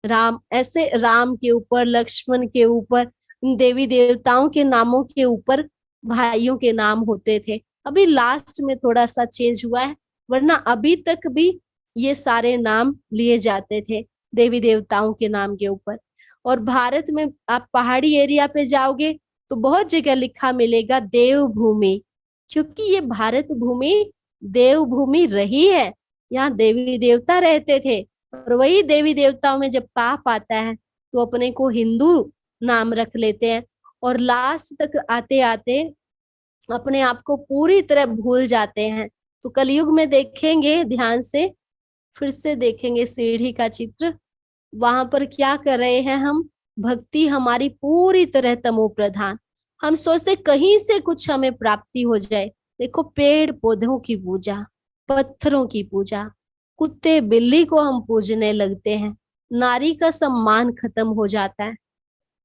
राम, ऐसे राम के ऊपर, लक्ष्मण के ऊपर, देवी देवताओं के नामों के ऊपर भाइयों के नाम होते थे। अभी लास्ट में थोड़ा सा चेंज हुआ है, वरना अभी तक भी ये सारे नाम लिए जाते थे देवी देवताओं के नाम के ऊपर। और भारत में आप पहाड़ी एरिया पे जाओगे तो बहुत जगह लिखा मिलेगा देवभूमि, क्योंकि ये भारत भूमि देवभूमि रही है। यहाँ देवी देवता रहते थे। और वही देवी देवताओं में जब पाप आता है तो अपने को हिंदू नाम रख लेते हैं, और लास्ट तक आते आते अपने आप को पूरी तरह भूल जाते हैं। तो कलयुग में देखेंगे ध्यान से, फिर से देखेंगे सीढ़ी का चित्र, वहां पर क्या कर रहे हैं हम? भक्ति हमारी पूरी तरह तमो प्रधान। हम सोचते कहीं से कुछ हमें प्राप्ति हो जाए। देखो, पेड़ पौधों की पूजा, पत्थरों की पूजा, कुत्ते बिल्ली को हम पूजने लगते हैं। नारी का सम्मान खत्म हो जाता है।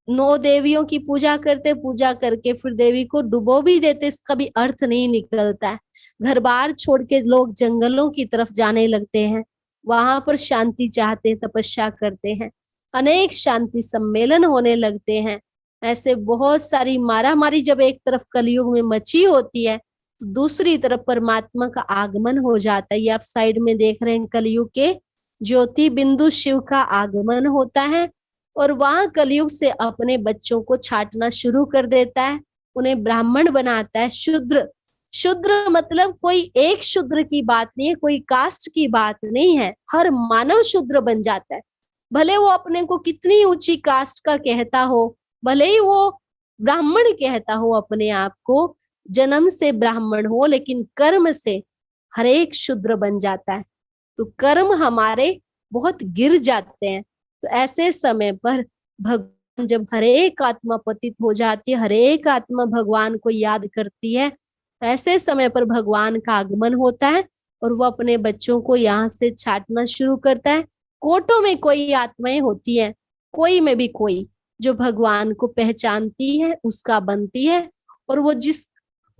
9 देवियों की पूजा करते, पूजा करके फिर देवी को डुबो भी देते, इसका भी अर्थ नहीं निकलता है। घर बार छोड़ के लोग जंगलों की तरफ जाने लगते हैं, वहां पर शांति चाहते, तपस्या करते हैं, अनेक शांति सम्मेलन होने लगते हैं। ऐसे बहुत सारी मारा मारी जब एक तरफ कलयुग में मची होती है तो दूसरी तरफ परमात्मा का आगमन हो जाता है। ये आप साइड में देख रहे हैं, कलयुग के ज्योति बिंदु शिव का आगमन होता है। और वहां कलयुग से अपने बच्चों को छांटना शुरू कर देता है, उन्हें ब्राह्मण बनाता है। शूद्र, शूद्र मतलब कोई एक शूद्र की बात नहीं है, कोई कास्ट की बात नहीं है, हर मानव शूद्र बन जाता है। भले वो अपने को कितनी ऊंची कास्ट का कहता हो, भले ही वो ब्राह्मण कहता हो अपने आप को, जन्म से ब्राह्मण हो, लेकिन कर्म से हर एक शूद्र बन जाता है। तो कर्म हमारे बहुत गिर जाते हैं। तो ऐसे समय पर भगवान, जब हर एक आत्मा पतित हो जाती है, हर एक आत्मा भगवान को याद करती है, ऐसे समय पर भगवान का आगमन होता है और वो अपने बच्चों को यहाँ से छांटना शुरू करता है। कोटों में कोई आत्माएं होती है, कोई में भी कोई जो भगवान को पहचानती है, उसका बनती है। और वो जिस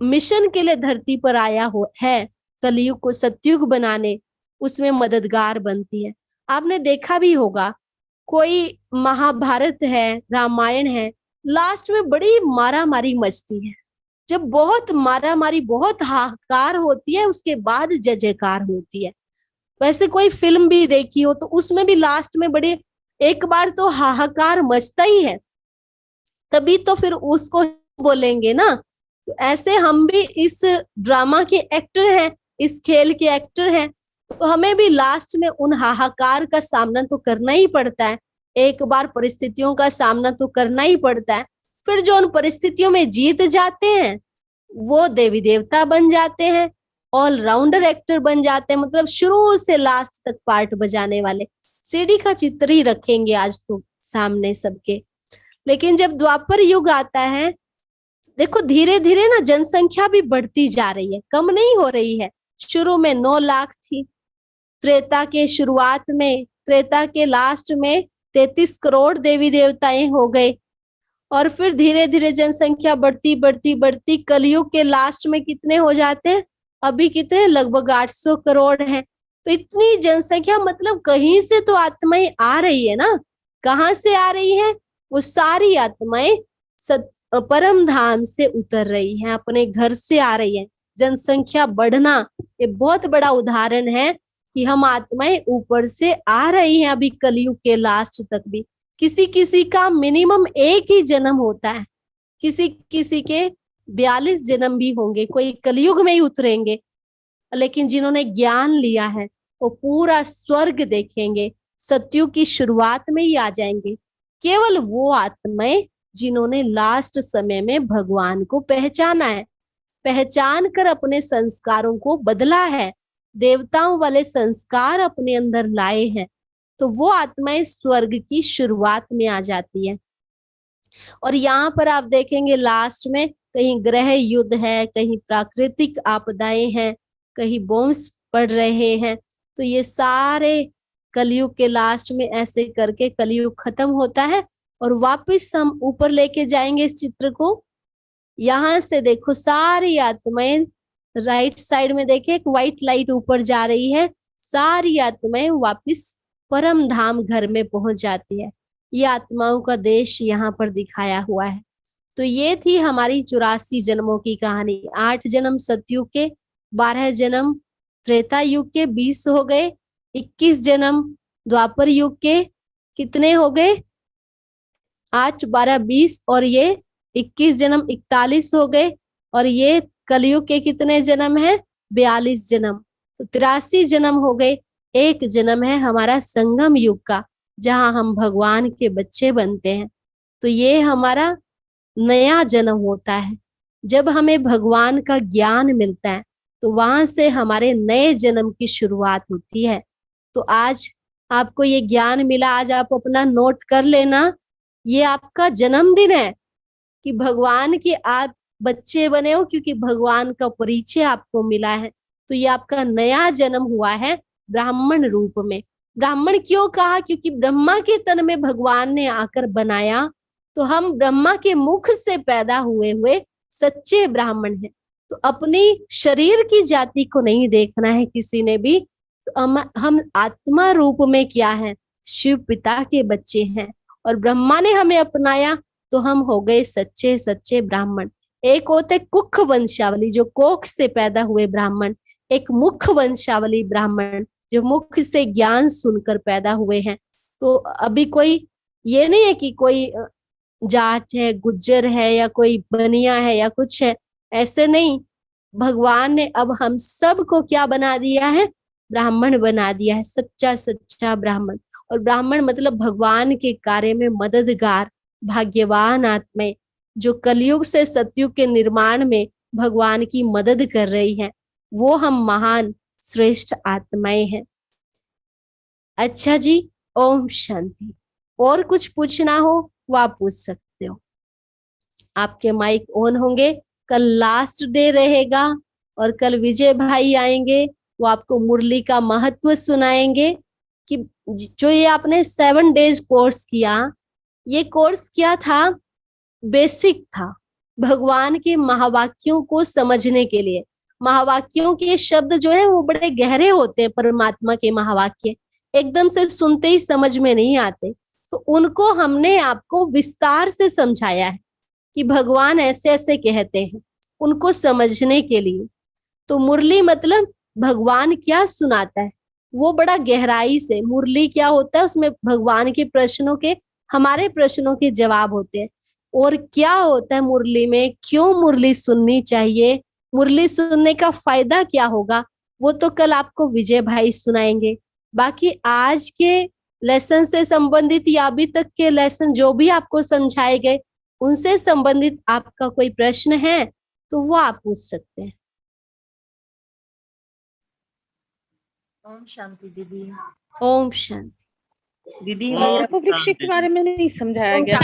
मिशन के लिए धरती पर आया हो है, कलयुग को सतयुग बनाने, उसमें मददगार बनती है। आपने देखा भी होगा, कोई महाभारत है, रामायण है, लास्ट में बड़ी मारा मारी मचती है। जब बहुत मारा मारी, बहुत हाहाकार होती है, उसके बाद जय जयकार होती है। वैसे कोई फिल्म भी देखी हो तो उसमें भी लास्ट में बड़े, एक बार तो हाहाकार मचता ही है, तभी तो फिर उसको बोलेंगे ना। तो ऐसे हम भी इस ड्रामा के एक्टर हैं, इस खेल के एक्टर हैं, तो हमें भी लास्ट में उन हाहाकार का सामना तो करना ही पड़ता है। एक बार परिस्थितियों का सामना तो करना ही पड़ता है। फिर जो उन परिस्थितियों में जीत जाते हैं वो देवी देवता बन जाते हैं, ऑलराउंडर एक्टर बन जाते हैं, मतलब शुरू से लास्ट तक पार्ट बजाने वाले। सीडी का चित्र ही रखेंगे आज तो सामने सबके। लेकिन जब द्वापर युग आता है, देखो धीरे धीरे ना जनसंख्या भी बढ़ती जा रही है, कम नहीं हो रही है। शुरू में 9 लाख थी, त्रेता के शुरुआत में, त्रेता के लास्ट में 33 करोड़ देवी देवताएं हो गए। और फिर धीरे धीरे जनसंख्या बढ़ती बढ़ती बढ़ती कलयुग के लास्ट में कितने हो जाते हैं? अभी कितने? लगभग 800 करोड़ हैं। तो इतनी जनसंख्या, मतलब कहीं से तो आत्माएं आ रही है ना। कहाँ से आ रही है? वो सारी आत्माएं परम धाम से उतर रही हैं, अपने घर से आ रही है। जनसंख्या बढ़ना ये बहुत बड़ा उदाहरण है कि हम आत्माएं ऊपर से आ रही हैं अभी कलयुग के लास्ट तक भी। किसी किसी का मिनिमम एक ही जन्म होता है, किसी किसी के 42 जन्म भी होंगे, कोई कलयुग में ही उतरेंगे, लेकिन जिन्होंने ज्ञान लिया है वो पूरा स्वर्ग देखेंगे, सतयुग की शुरुआत में ही आ जाएंगे। केवल वो आत्माएं जिन्होंने लास्ट समय में भगवान को पहचाना है, पहचान कर अपने संस्कारों को बदला है, देवताओं वाले संस्कार अपने अंदर लाए हैं, तो वो आत्माएं स्वर्ग की शुरुआत में आ जाती है। और यहाँ पर आप देखेंगे लास्ट में कहीं ग्रह युद्ध है, कहीं प्राकृतिक आपदाएं हैं, कहीं बॉम्ब्स पड़ रहे हैं, तो ये सारे कलयुग के लास्ट में ऐसे करके कलयुग खत्म होता है। और वापस हम ऊपर लेके जाएंगे इस चित्र को। यहाँ से देखो सारी आत्माएं, राइट साइड में देखे एक व्हाइट लाइट ऊपर जा रही है, सारी आत्माएं वापस परम धाम घर में पहुंच जाती है। ये आत्माओं का देश यहाँ पर दिखाया हुआ है। तो ये थी हमारी 84 जन्मों की कहानी। 8 जन्म सतयुग के, 12 जन्म त्रेता युग के, 20 हो गए, 21 जन्म द्वापर युग के, कितने हो गए 8 12 20, और ये 21 जन्म 41 हो गए, और ये कलयुग के कितने जन्म है 42 जन्म, तो 83 जन्म हो गए। एक जन्म है हमारा संगम युग का, जहां हम भगवान के बच्चे बनते हैं। तो ये हमारा नया जन्म होता है। जब हमें भगवान का ज्ञान मिलता है तो वहां से हमारे नए जन्म की शुरुआत होती है। तो आज आपको ये ज्ञान मिला, आज आप अपना नोट कर लेना, ये आपका जन्मदिन है कि भगवान के आप बच्चे बने हो, क्योंकि भगवान का परिचय आपको मिला है। तो ये आपका नया जन्म हुआ है ब्राह्मण रूप में। ब्राह्मण क्यों कहा? क्योंकि ब्रह्मा के तन में भगवान ने आकर बनाया, तो हम ब्रह्मा के मुख से पैदा हुए सच्चे ब्राह्मण हैं। तो अपनी शरीर की जाति को नहीं देखना है किसी ने भी, तो हम आत्मा रूप में क्या है, शिव पिता के बच्चे हैं, और ब्रह्मा ने हमें अपनाया तो हम हो गए सच्चे सच्चे ब्राह्मण। एक होते कुख वंशावली, जो कोख से पैदा हुए ब्राह्मण, एक मुख वंशावली ब्राह्मण, जो मुख से ज्ञान सुनकर पैदा हुए हैं। तो अभी कोई ये नहीं है कि कोई जाट है, गुज्जर है, या कोई बनिया है, या कुछ है, ऐसे नहीं। भगवान ने अब हम सब को क्या बना दिया है, ब्राह्मण बना दिया है, सच्चा सच्चा ब्राह्मण। और ब्राह्मण मतलब भगवान के कार्य में मददगार, भाग्यवान आत्माएं, जो कलयुग से सतयुग के निर्माण में भगवान की मदद कर रही है, वो हम महान श्रेष्ठ आत्माएं हैं। अच्छा जी, ओम शांति। और कुछ पूछना हो वो आप पूछ सकते हो, आपके माइक ऑन होंगे। कल लास्ट डे रहेगा और कल विजय भाई आएंगे, वो आपको मुरली का महत्व सुनाएंगे कि जो ये आपने 7 डेज कोर्स किया, ये कोर्स क्या था, बेसिक था भगवान के महावाक्यों को समझने के लिए। महावाक्यों के शब्द जो है वो बड़े गहरे होते हैं, परमात्मा के महावाक्य एकदम से सुनते ही समझ में नहीं आते, तो उनको हमने आपको विस्तार से समझाया है कि भगवान ऐसे ऐसे कहते हैं, उनको समझने के लिए। तो मुरली मतलब भगवान क्या सुनाता है वो बड़ा गहराई से, मुरली क्या होता है, उसमें भगवान के प्रश्नों के, हमारे प्रश्नों के जवाब होते हैं। और क्या होता है मुरली में, क्यों मुरली सुननी चाहिए, मुरली सुनने का फायदा क्या होगा, वो तो कल आपको विजय भाई सुनाएंगे। बाकी आज के लेसन से संबंधित या अभी तक के लेसन जो भी आपको समझाए गए, उनसे संबंधित आपका कोई प्रश्न है तो वो आप पूछ सकते हैं। ओम शांति दीदी। ओम शांति दीदी वृक्ष के बारे में नहीं समझाया गया।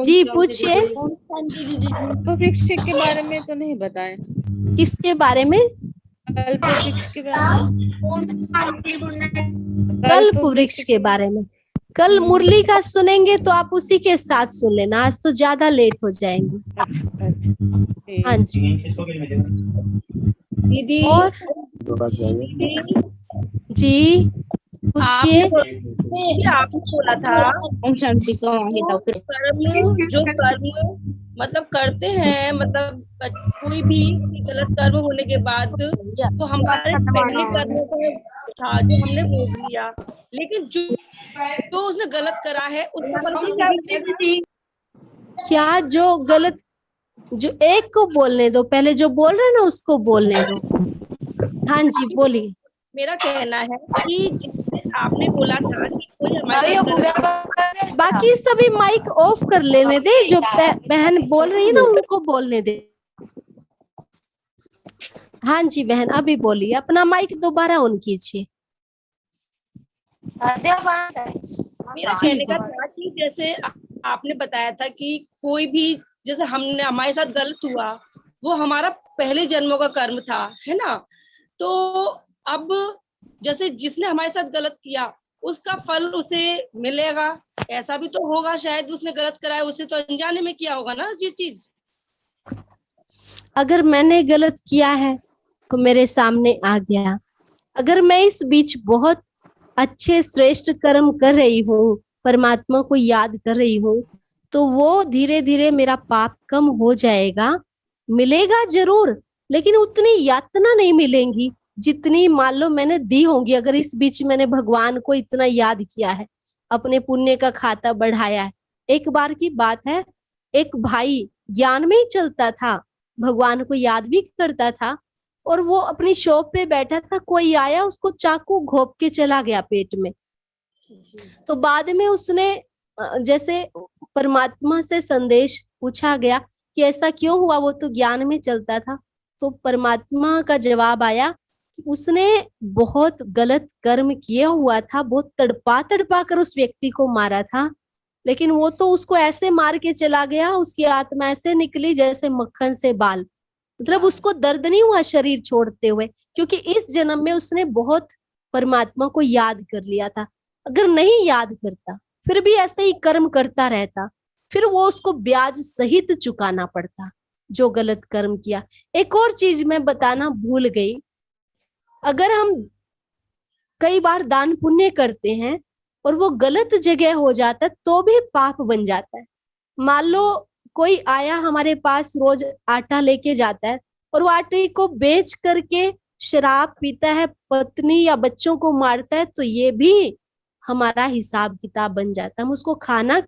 जी पूछिए। वृक्ष के बारे में तो नहीं बताए। किसके बारे में? वृक्ष के बारे में। कल्प वृक्ष के बारे में कल मुरली का सुनेंगे तो आप उसी के साथ सुन लेना, आज तो ज्यादा लेट हो जाएंगे। हाँ जी दीदी। और जी पूछिए। आपने बोला था कर्म, जो कर्म मतलब करते हैं, मतलब कोई भी गलत कर्म होने के बाद तो हमारे पहले कर्मों का था जो हमने भोग लिया, लेकिन जो जो उसने गलत करा है उसका फल उसको भी मिलेगा। क्या जो गलत, जो एक को बोलने दो, पहले जो बोल रहे हैं ना उसको बोलने दो। हाँ जी बोलिए। मेरा कहना है कि जैसे आपने बोला था कि कोई हमारे साथ गलत, बाकी सभी माइक ऑफ कर लेने दे, जो बहन बोल रही है ना उनको बोलने दे। हाँ जी बहन अभी बोलिए, अपना माइक दोबारा ऑन कीजिए। मेरा कहने का था कि जैसे आपने बताया था कि कोई भी, जैसे हमने हमारे साथ गलत हुआ वो हमारा पहले जन्मों का कर्म था, है ना। तो अब जैसे जिसने हमारे साथ गलत किया उसका फल उसे मिलेगा, ऐसा भी तो होगा। शायद उसने गलत कराया, उसे तो अनजाने में किया होगा ना ये चीज। अगर मैंने गलत किया है तो मेरे सामने आ गया, अगर मैं इस बीच बहुत अच्छे श्रेष्ठ कर्म कर रही हूँ, परमात्मा को याद कर रही हूँ, तो वो धीरे धीरे मेरा पाप कम हो जाएगा। मिलेगा जरूर, लेकिन उतनी यातना नहीं मिलेंगी जितनी मान लो मैंने दी होंगी। अगर इस बीच मैंने भगवान को इतना याद किया है, अपने पुण्य का खाता बढ़ाया है। एक बार की बात है, एक भाई ज्ञान में ही चलता था, भगवान को याद भी करता था, और वो अपनी शॉप पे बैठा था, कोई आया उसको चाकू घोंप के चला गया पेट में। तो बाद में उसने जैसे परमात्मा से संदेश पूछा गया कि ऐसा क्यों हुआ, वो तो ज्ञान में चलता था। तो परमात्मा का जवाब आया कि उसने बहुत गलत कर्म किया हुआ था, बहुत तड़पा तड़पा कर उस व्यक्ति को मारा था, लेकिन वो तो उसको ऐसे मार के चला गया, उसकी आत्मा ऐसे निकली जैसे मक्खन से बाल। मतलब उसको दर्द नहीं हुआ शरीर छोड़ते हुए, क्योंकि इस जन्म में उसने बहुत परमात्मा को याद कर लिया था। अगर नहीं याद करता, फिर भी ऐसे ही कर्म करता रहता, फिर वो उसको ब्याज सहित चुकाना पड़ता जो गलत कर्म किया। एक और चीज मैं बताना भूल गई, अगर हम कई बार दान पुण्य करते हैं और वो गलत जगह हो जाता है तो भी पाप बन जाता है। मान लो कोई आया हमारे पास, रोज आटा लेके जाता है और वो आटे को बेच करके शराब पीता है, पत्नी या बच्चों को मारता है, तो ये भी हमारा हिसाब किताब बन जाता है। हम उसको खाना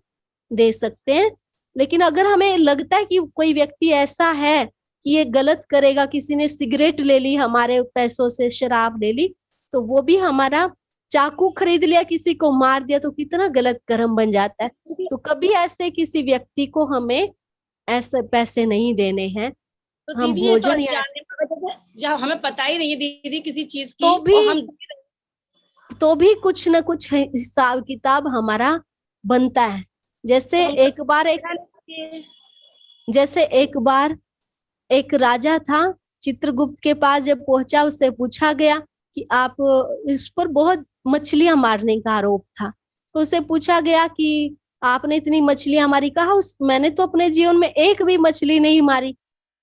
दे सकते हैं, लेकिन अगर हमें लगता है कि कोई व्यक्ति ऐसा है कि ये गलत करेगा, किसी ने सिगरेट ले ली हमारे पैसों से, शराब ले ली, तो वो भी हमारा, चाकू खरीद लिया किसी को मार दिया तो कितना गलत कर्म बन जाता है। तो कभी ऐसे किसी व्यक्ति को हमें ऐसे पैसे नहीं देने हैं। तो हम दीदी ये तो भोजन या अनजाने में, जैसे जब हमें पता ही नहीं है दीदी किसी चीज की, तो भी और हम कुछ न कुछ हिसाब किताब हमारा बनता है। जैसे तो एक बार एक राजा था, चित्रगुप्त के पास जब पहुंचा, उससे पूछा गया कि आप, इस पर बहुत मछलियां मारने का आरोप था, तो उससे पूछा गया कि आपने इतनी मछलियां मारी, कहा मैंने तो अपने जीवन में एक भी मछली नहीं मारी।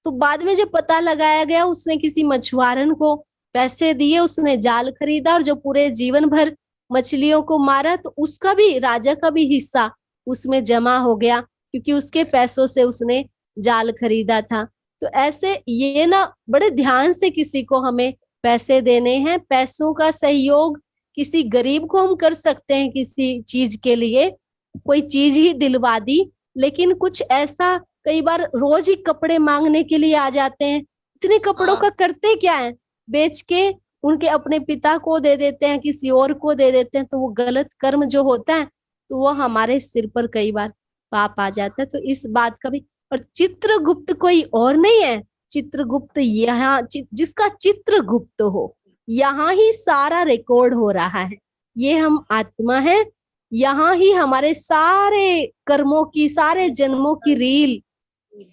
तो बाद में जब पता लगाया गया, उसने किसी मछुआरन को पैसे दिए, उसने जाल खरीदा और जो पूरे जीवन भर मछलियों को मारा, तो उसका भी, राजा का भी हिस्सा उसमें जमा हो गया, क्योंकि उसके पैसों से उसने जाल खरीदा था। तो ऐसे ये ना बड़े ध्यान से किसी को हमें पैसे देने हैं। पैसों का सहयोग किसी गरीब को हम कर सकते हैं, किसी चीज के लिए कोई चीज ही दिलवा दी, लेकिन कुछ ऐसा कई बार रोज ही कपड़े मांगने के लिए आ जाते हैं, इतने कपड़ों का करते क्या है, बेच के उनके अपने पिता को दे देते हैं, किसी और को दे देते हैं, तो वो गलत कर्म जो होता है तो वो हमारे सिर पर कई बार पाप आ जाता है। तो इस बात का भी, और चित्रगुप्त कोई और नहीं है, चित्रगुप्त यहाँ जिसका चित्र गुप्त हो, यहाँ ही सारा रिकॉर्ड हो रहा है। ये हम आत्मा है, यहाँ ही हमारे सारे कर्मों की, सारे जन्मों की रील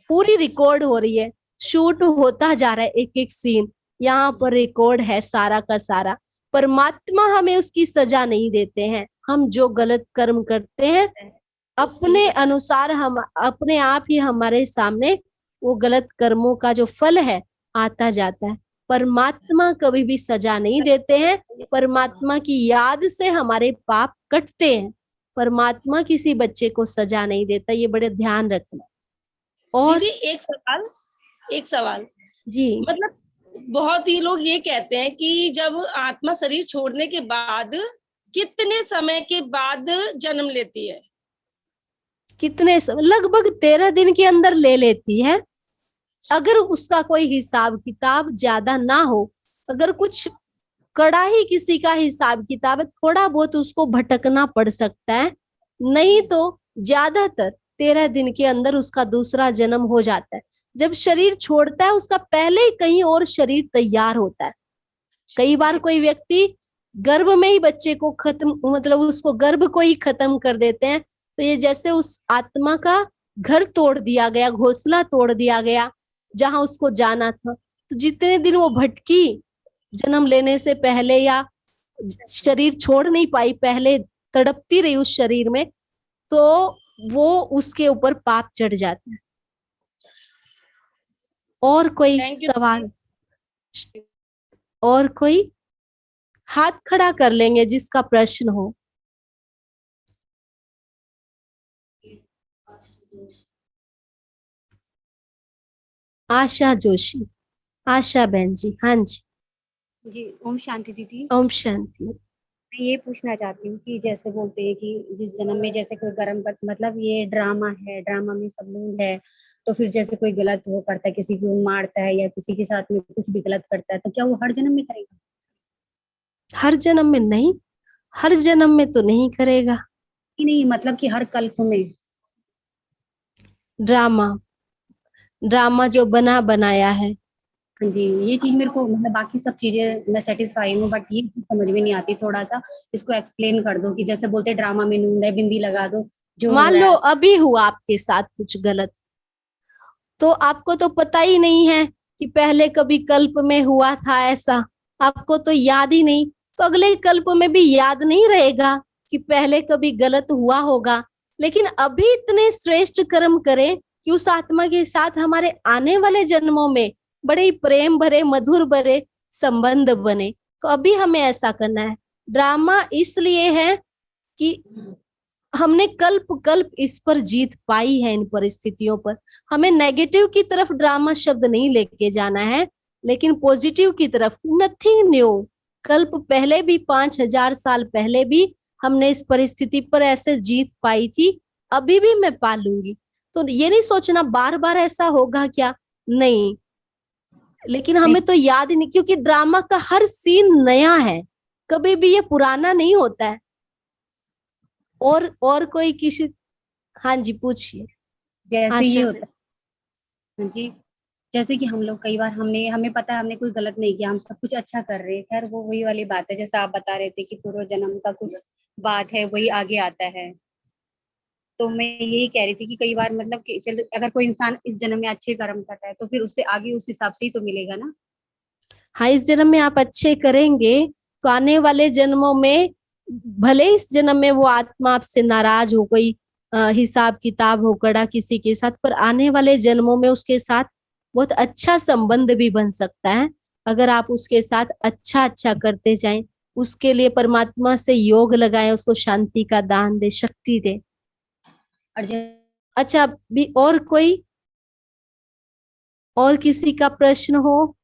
पूरी रिकॉर्ड हो रही है, शूट होता जा रहा है, एक एक सीन यहाँ पर रिकॉर्ड है सारा का सारा। परमात्मा हमें उसकी सजा नहीं देते हैं, हम जो गलत कर्म करते हैं अपने अनुसार, हम अपने आप ही हमारे सामने वो गलत कर्मों का जो फल है आता जाता है। परमात्मा कभी भी सजा नहीं देते हैं, परमात्मा की याद से हमारे पाप कटते हैं। परमात्मा किसी बच्चे को सजा नहीं देता, ये बड़े ध्यान रखना। और दीदी एक सवाल जी मतलब बहुत ही लोग ये कहते हैं कि जब आत्मा शरीर छोड़ने के बाद कितने समय के बाद जन्म लेती है? कितने लगभग 13 दिन के अंदर ले लेती है। अगर उसका कोई हिसाब किताब ज्यादा ना हो, अगर कुछ कड़ा ही किसी का हिसाब किताब है, थोड़ा बहुत उसको भटकना पड़ सकता है, नहीं तो ज्यादातर 13 दिन के अंदर उसका दूसरा जन्म हो जाता है। जब शरीर छोड़ता है उसका पहले ही कहीं और शरीर तैयार होता है। कई बार कोई व्यक्ति गर्भ में ही बच्चे को खत्म, मतलब उसको गर्भ को ही खत्म कर देते हैं। तो ये जैसे उस आत्मा का घर तोड़ दिया गया, घोंसला तोड़ दिया गया जहां उसको जाना था। तो जितने दिन वो भटकी जन्म लेने से पहले या शरीर छोड़ नहीं पाई, पहले तड़पती रही उस शरीर में, तो वो उसके ऊपर पाप चढ़ जाता है। और कोई सवाल? और कोई हाथ खड़ा कर लेंगे जिसका प्रश्न हो। आशा जोशी, आशा बहन जी, हाँ जी। जी ओम शांति दीदी। ओम शांति। मैं ये पूछना चाहती हूँ कि जैसे बोलते हैं कि जिस जन्म में जैसे कोई मतलब ये ड्रामा है, ड्रामा में सब लोग है, तो फिर जैसे कोई गलत वो करता है, किसी को मारता है या किसी के साथ में कुछ भी गलत करता है, तो क्या वो हर जन्म में करेगा? हर जन्म में नहीं, हर जन्म में तो नहीं करेगा। नहीं मतलब कि हर कल्प में। ड्रामा जो बना बनाया है। जी ये चीज मेरे को मतलब बाकी सब चीजें मैं सेटिस्फाई हूँ, बट ये समझ में नहीं आती। थोड़ा सा इसको एक्सप्लेन कर दो कि जैसे बोलते ड्रामा में नून है, बिंदी लगा दो, जो मान लो अभी हुआ आपके साथ कुछ गलत, तो आपको तो पता ही नहीं है कि पहले कभी कल्प में हुआ था ऐसा, आपको तो याद ही नहीं, तो अगले कल्प में भी याद नहीं रहेगा कि पहले कभी गलत हुआ होगा। लेकिन अभी इतने श्रेष्ठ कर्म करें कि उस आत्मा के साथ हमारे आने वाले जन्मों में बड़े प्रेम भरे मधुर भरे संबंध बने। तो अभी हमें ऐसा करना है। ड्रामा इसलिए है कि हमने कल्प इस पर जीत पाई है, इन परिस्थितियों पर। हमें नेगेटिव की तरफ ड्रामा शब्द नहीं लेके जाना है, लेकिन पॉजिटिव की तरफ। नथिंग न्यू, कल्प पहले भी 5000 साल पहले भी हमने इस परिस्थिति पर ऐसे जीत पाई थी, अभी भी मैं पालूंगी। तो ये नहीं सोचना बार बार ऐसा होगा क्या, नहीं। लेकिन हमें तो याद ही नहीं, क्योंकि ड्रामा का हर सीन नया है, कभी भी ये पुराना नहीं होता है। और कोई किसी? हाँ जी पूछिए। जैसे ये होता है जी, जैसे कि हम लोग कई बार हमें पता है हमने कोई गलत नहीं किया, हम सब कुछ अच्छा कर रहे हैं। खैर वो वही वाली बात है, जैसे आप बता रहे थे कि पूर्व जन्म का कुछ बात है वही आगे आता है। तो मैं यही कह रही थी कि कई बार मतलब कि चलो अगर कोई इंसान इस जन्म में अच्छे कर्म कर रहा है तो फिर उससे आगे उस हिसाब से ही तो मिलेगा ना। हाँ, इस जन्म में आप अच्छे करेंगे तो आने वाले जन्मों में, भले इस जन्म में वो आत्मा आपसे नाराज हो, कोई हिसाब किताब हो कड़ा किसी के साथ, पर आने वाले जन्मों में उसके साथ बहुत अच्छा संबंध भी बन सकता है। अगर आप उसके साथ अच्छा अच्छा करते जाएं, उसके लिए परमात्मा से योग लगाएं, उसको शांति का दान दे, शक्ति दे। अच्छा, भी और कोई, और किसी का प्रश्न हो?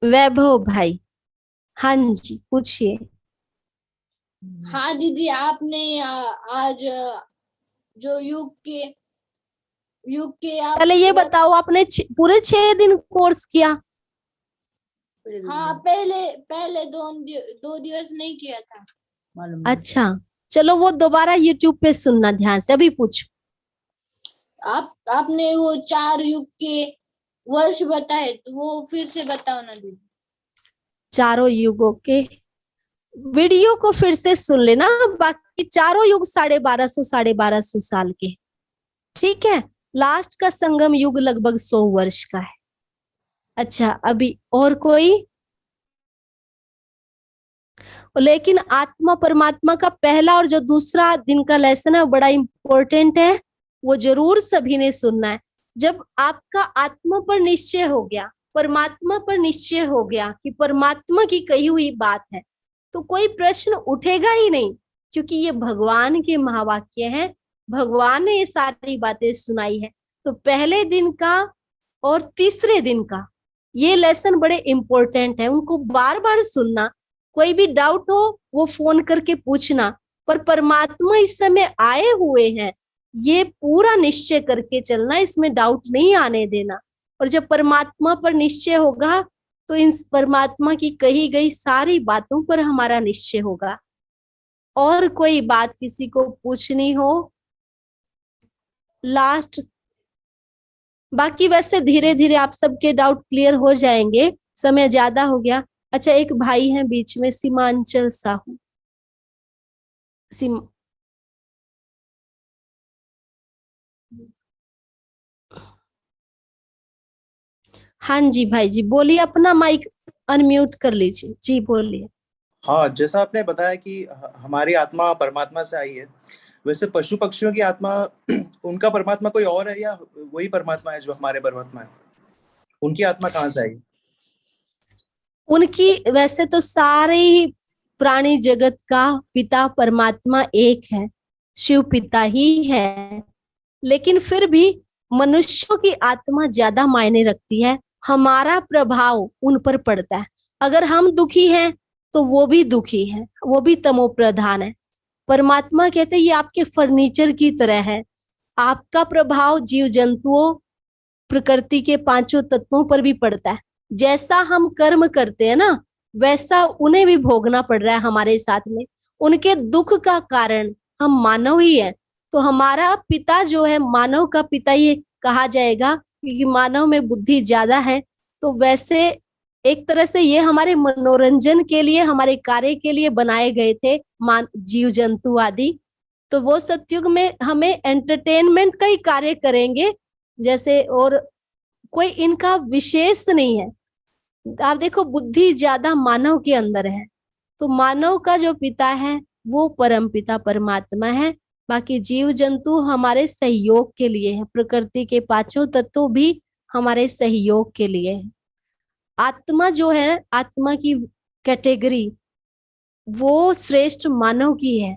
वैभव भाई, हाँ जी पूछिए। हाँ दीदी, आपने आज जो युग के आप पहले ये बताओ, आपने पूरे 6 दिन कोर्स किया? हाँ, पहले 2 दिवस नहीं किया था। अच्छा चलो, वो दोबारा YouTube पे सुनना ध्यान से। अभी पूछो। आपने वो 4 युग के वर्ष बताए, तो वो फिर से बताओ ना दीदी। चारों युगों के वीडियो को फिर से सुन लेना। बाकी चारों युग 1250 साल के, ठीक है। लास्ट का संगम युग लगभग 100 वर्ष का है। अच्छा, अभी और कोई? लेकिन आत्मा परमात्मा का पहला और जो दूसरा दिन का लेसन है बड़ा इंपॉर्टेंट है, वो जरूर सभी ने सुनना है। जब आपका आत्मा पर निश्चय हो गया, परमात्मा पर निश्चय हो गया कि परमात्मा की कही हुई बात है, तो कोई प्रश्न उठेगा ही नहीं, क्योंकि ये भगवान के महावाक्य हैं। भगवान ने ये सारी बातें सुनाई है। तो पहले दिन का और तीसरे दिन का ये लेसन बड़े इंपॉर्टेंट है, उनको बार बार सुनना। कोई भी डाउट हो वो फोन करके पूछना, पर परमात्मा इस समय आए हुए हैं, ये पूरा निश्चय करके चलना, इसमें डाउट नहीं आने देना। और जब परमात्मा पर निश्चय होगा तो इन परमात्मा की कही गई सारी बातों पर हमारा निश्चय होगा। और कोई बात किसी को पूछनी हो लास्ट, बाकी वैसे धीरे धीरे आप सबके डाउट क्लियर हो जाएंगे, समय ज्यादा हो गया। अच्छा, एक भाई हैं बीच में, सीमांचल साहू। हाँ जी भाई जी, बोलिए, अपना माइक अनम्यूट कर लीजिए जी, बोलिए। हाँ, जैसा आपने बताया कि हमारी आत्मा परमात्मा से आई है, वैसे पशु पक्षियों की आत्मा उनका परमात्मा कोई और है या वही परमात्मा है जो हमारे परमात्मा है? उनकी आत्मा कहाँ से आई? उनकी वैसे तो सारे ही प्राणी जगत का पिता परमात्मा एक है, शिव पिता ही है, लेकिन फिर भी मनुष्यों की आत्मा ज्यादा मायने रखती है। हमारा प्रभाव उन पर पड़ता है। अगर हम दुखी हैं तो वो भी दुखी है, वो भी तमो प्रधान है। परमात्मा कहते हैं ये आपके फर्नीचर की तरह है, आपका प्रभाव जीव जंतुओं, प्रकृति के पांचों तत्वों पर भी पड़ता है। जैसा हम कर्म करते हैं ना, वैसा उन्हें भी भोगना पड़ रहा है हमारे साथ में। उनके दुख का कारण हम मानव ही है। तो हमारा पिता जो है, मानव का पिता ये कहा जाएगा, क्योंकि मानव में बुद्धि ज्यादा है। तो वैसे एक तरह से ये हमारे मनोरंजन के लिए, हमारे कार्य के लिए बनाए गए थे जीव जंतु आदि। तो वो सतयुग में हमें एंटरटेनमेंट का ही कार्य करेंगे जैसे, और कोई इनका विशेष नहीं है। आप देखो, बुद्धि ज्यादा मानव के अंदर है, तो मानव का जो पिता है वो परम पिता परमात्मा है। बाकी जीव जंतु हमारे सहयोग के लिए है, प्रकृति के पांचों तत्व भी हमारे सहयोग के लिए है। आत्मा जो है, आत्मा की कैटेगरी वो श्रेष्ठ मानव की है।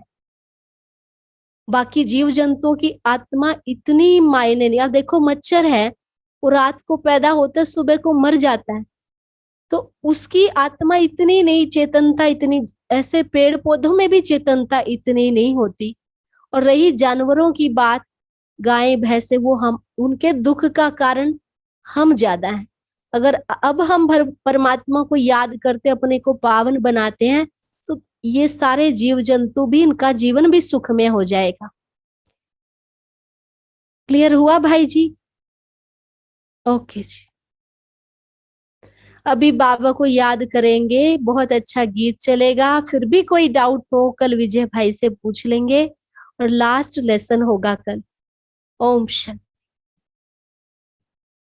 बाकी जीव जंतुओं की आत्मा इतनी मायने नहीं। आप देखो, मच्छर है, वो रात को पैदा होता है, सुबह को मर जाता है, तो उसकी आत्मा इतनी नहीं, चेतनता इतनी, ऐसे पेड़ पौधों में भी चेतनता इतनी नहीं होती। और रही जानवरों की बात, गाय भैंसे, वो हम उनके दुख का कारण हम ज्यादा हैं। अगर अब हम परमात्मा को याद करते, अपने को पावन बनाते हैं, तो ये सारे जीव जंतु भी, इनका जीवन भी सुखमय हो जाएगा। क्लियर हुआ भाई जी? ओके जी। अभी बाबा को याद करेंगे, बहुत अच्छा गीत चलेगा। फिर भी कोई डाउट हो कल विजय भाई से पूछ लेंगे, और लास्ट लेसन होगा कल। ओम शांति।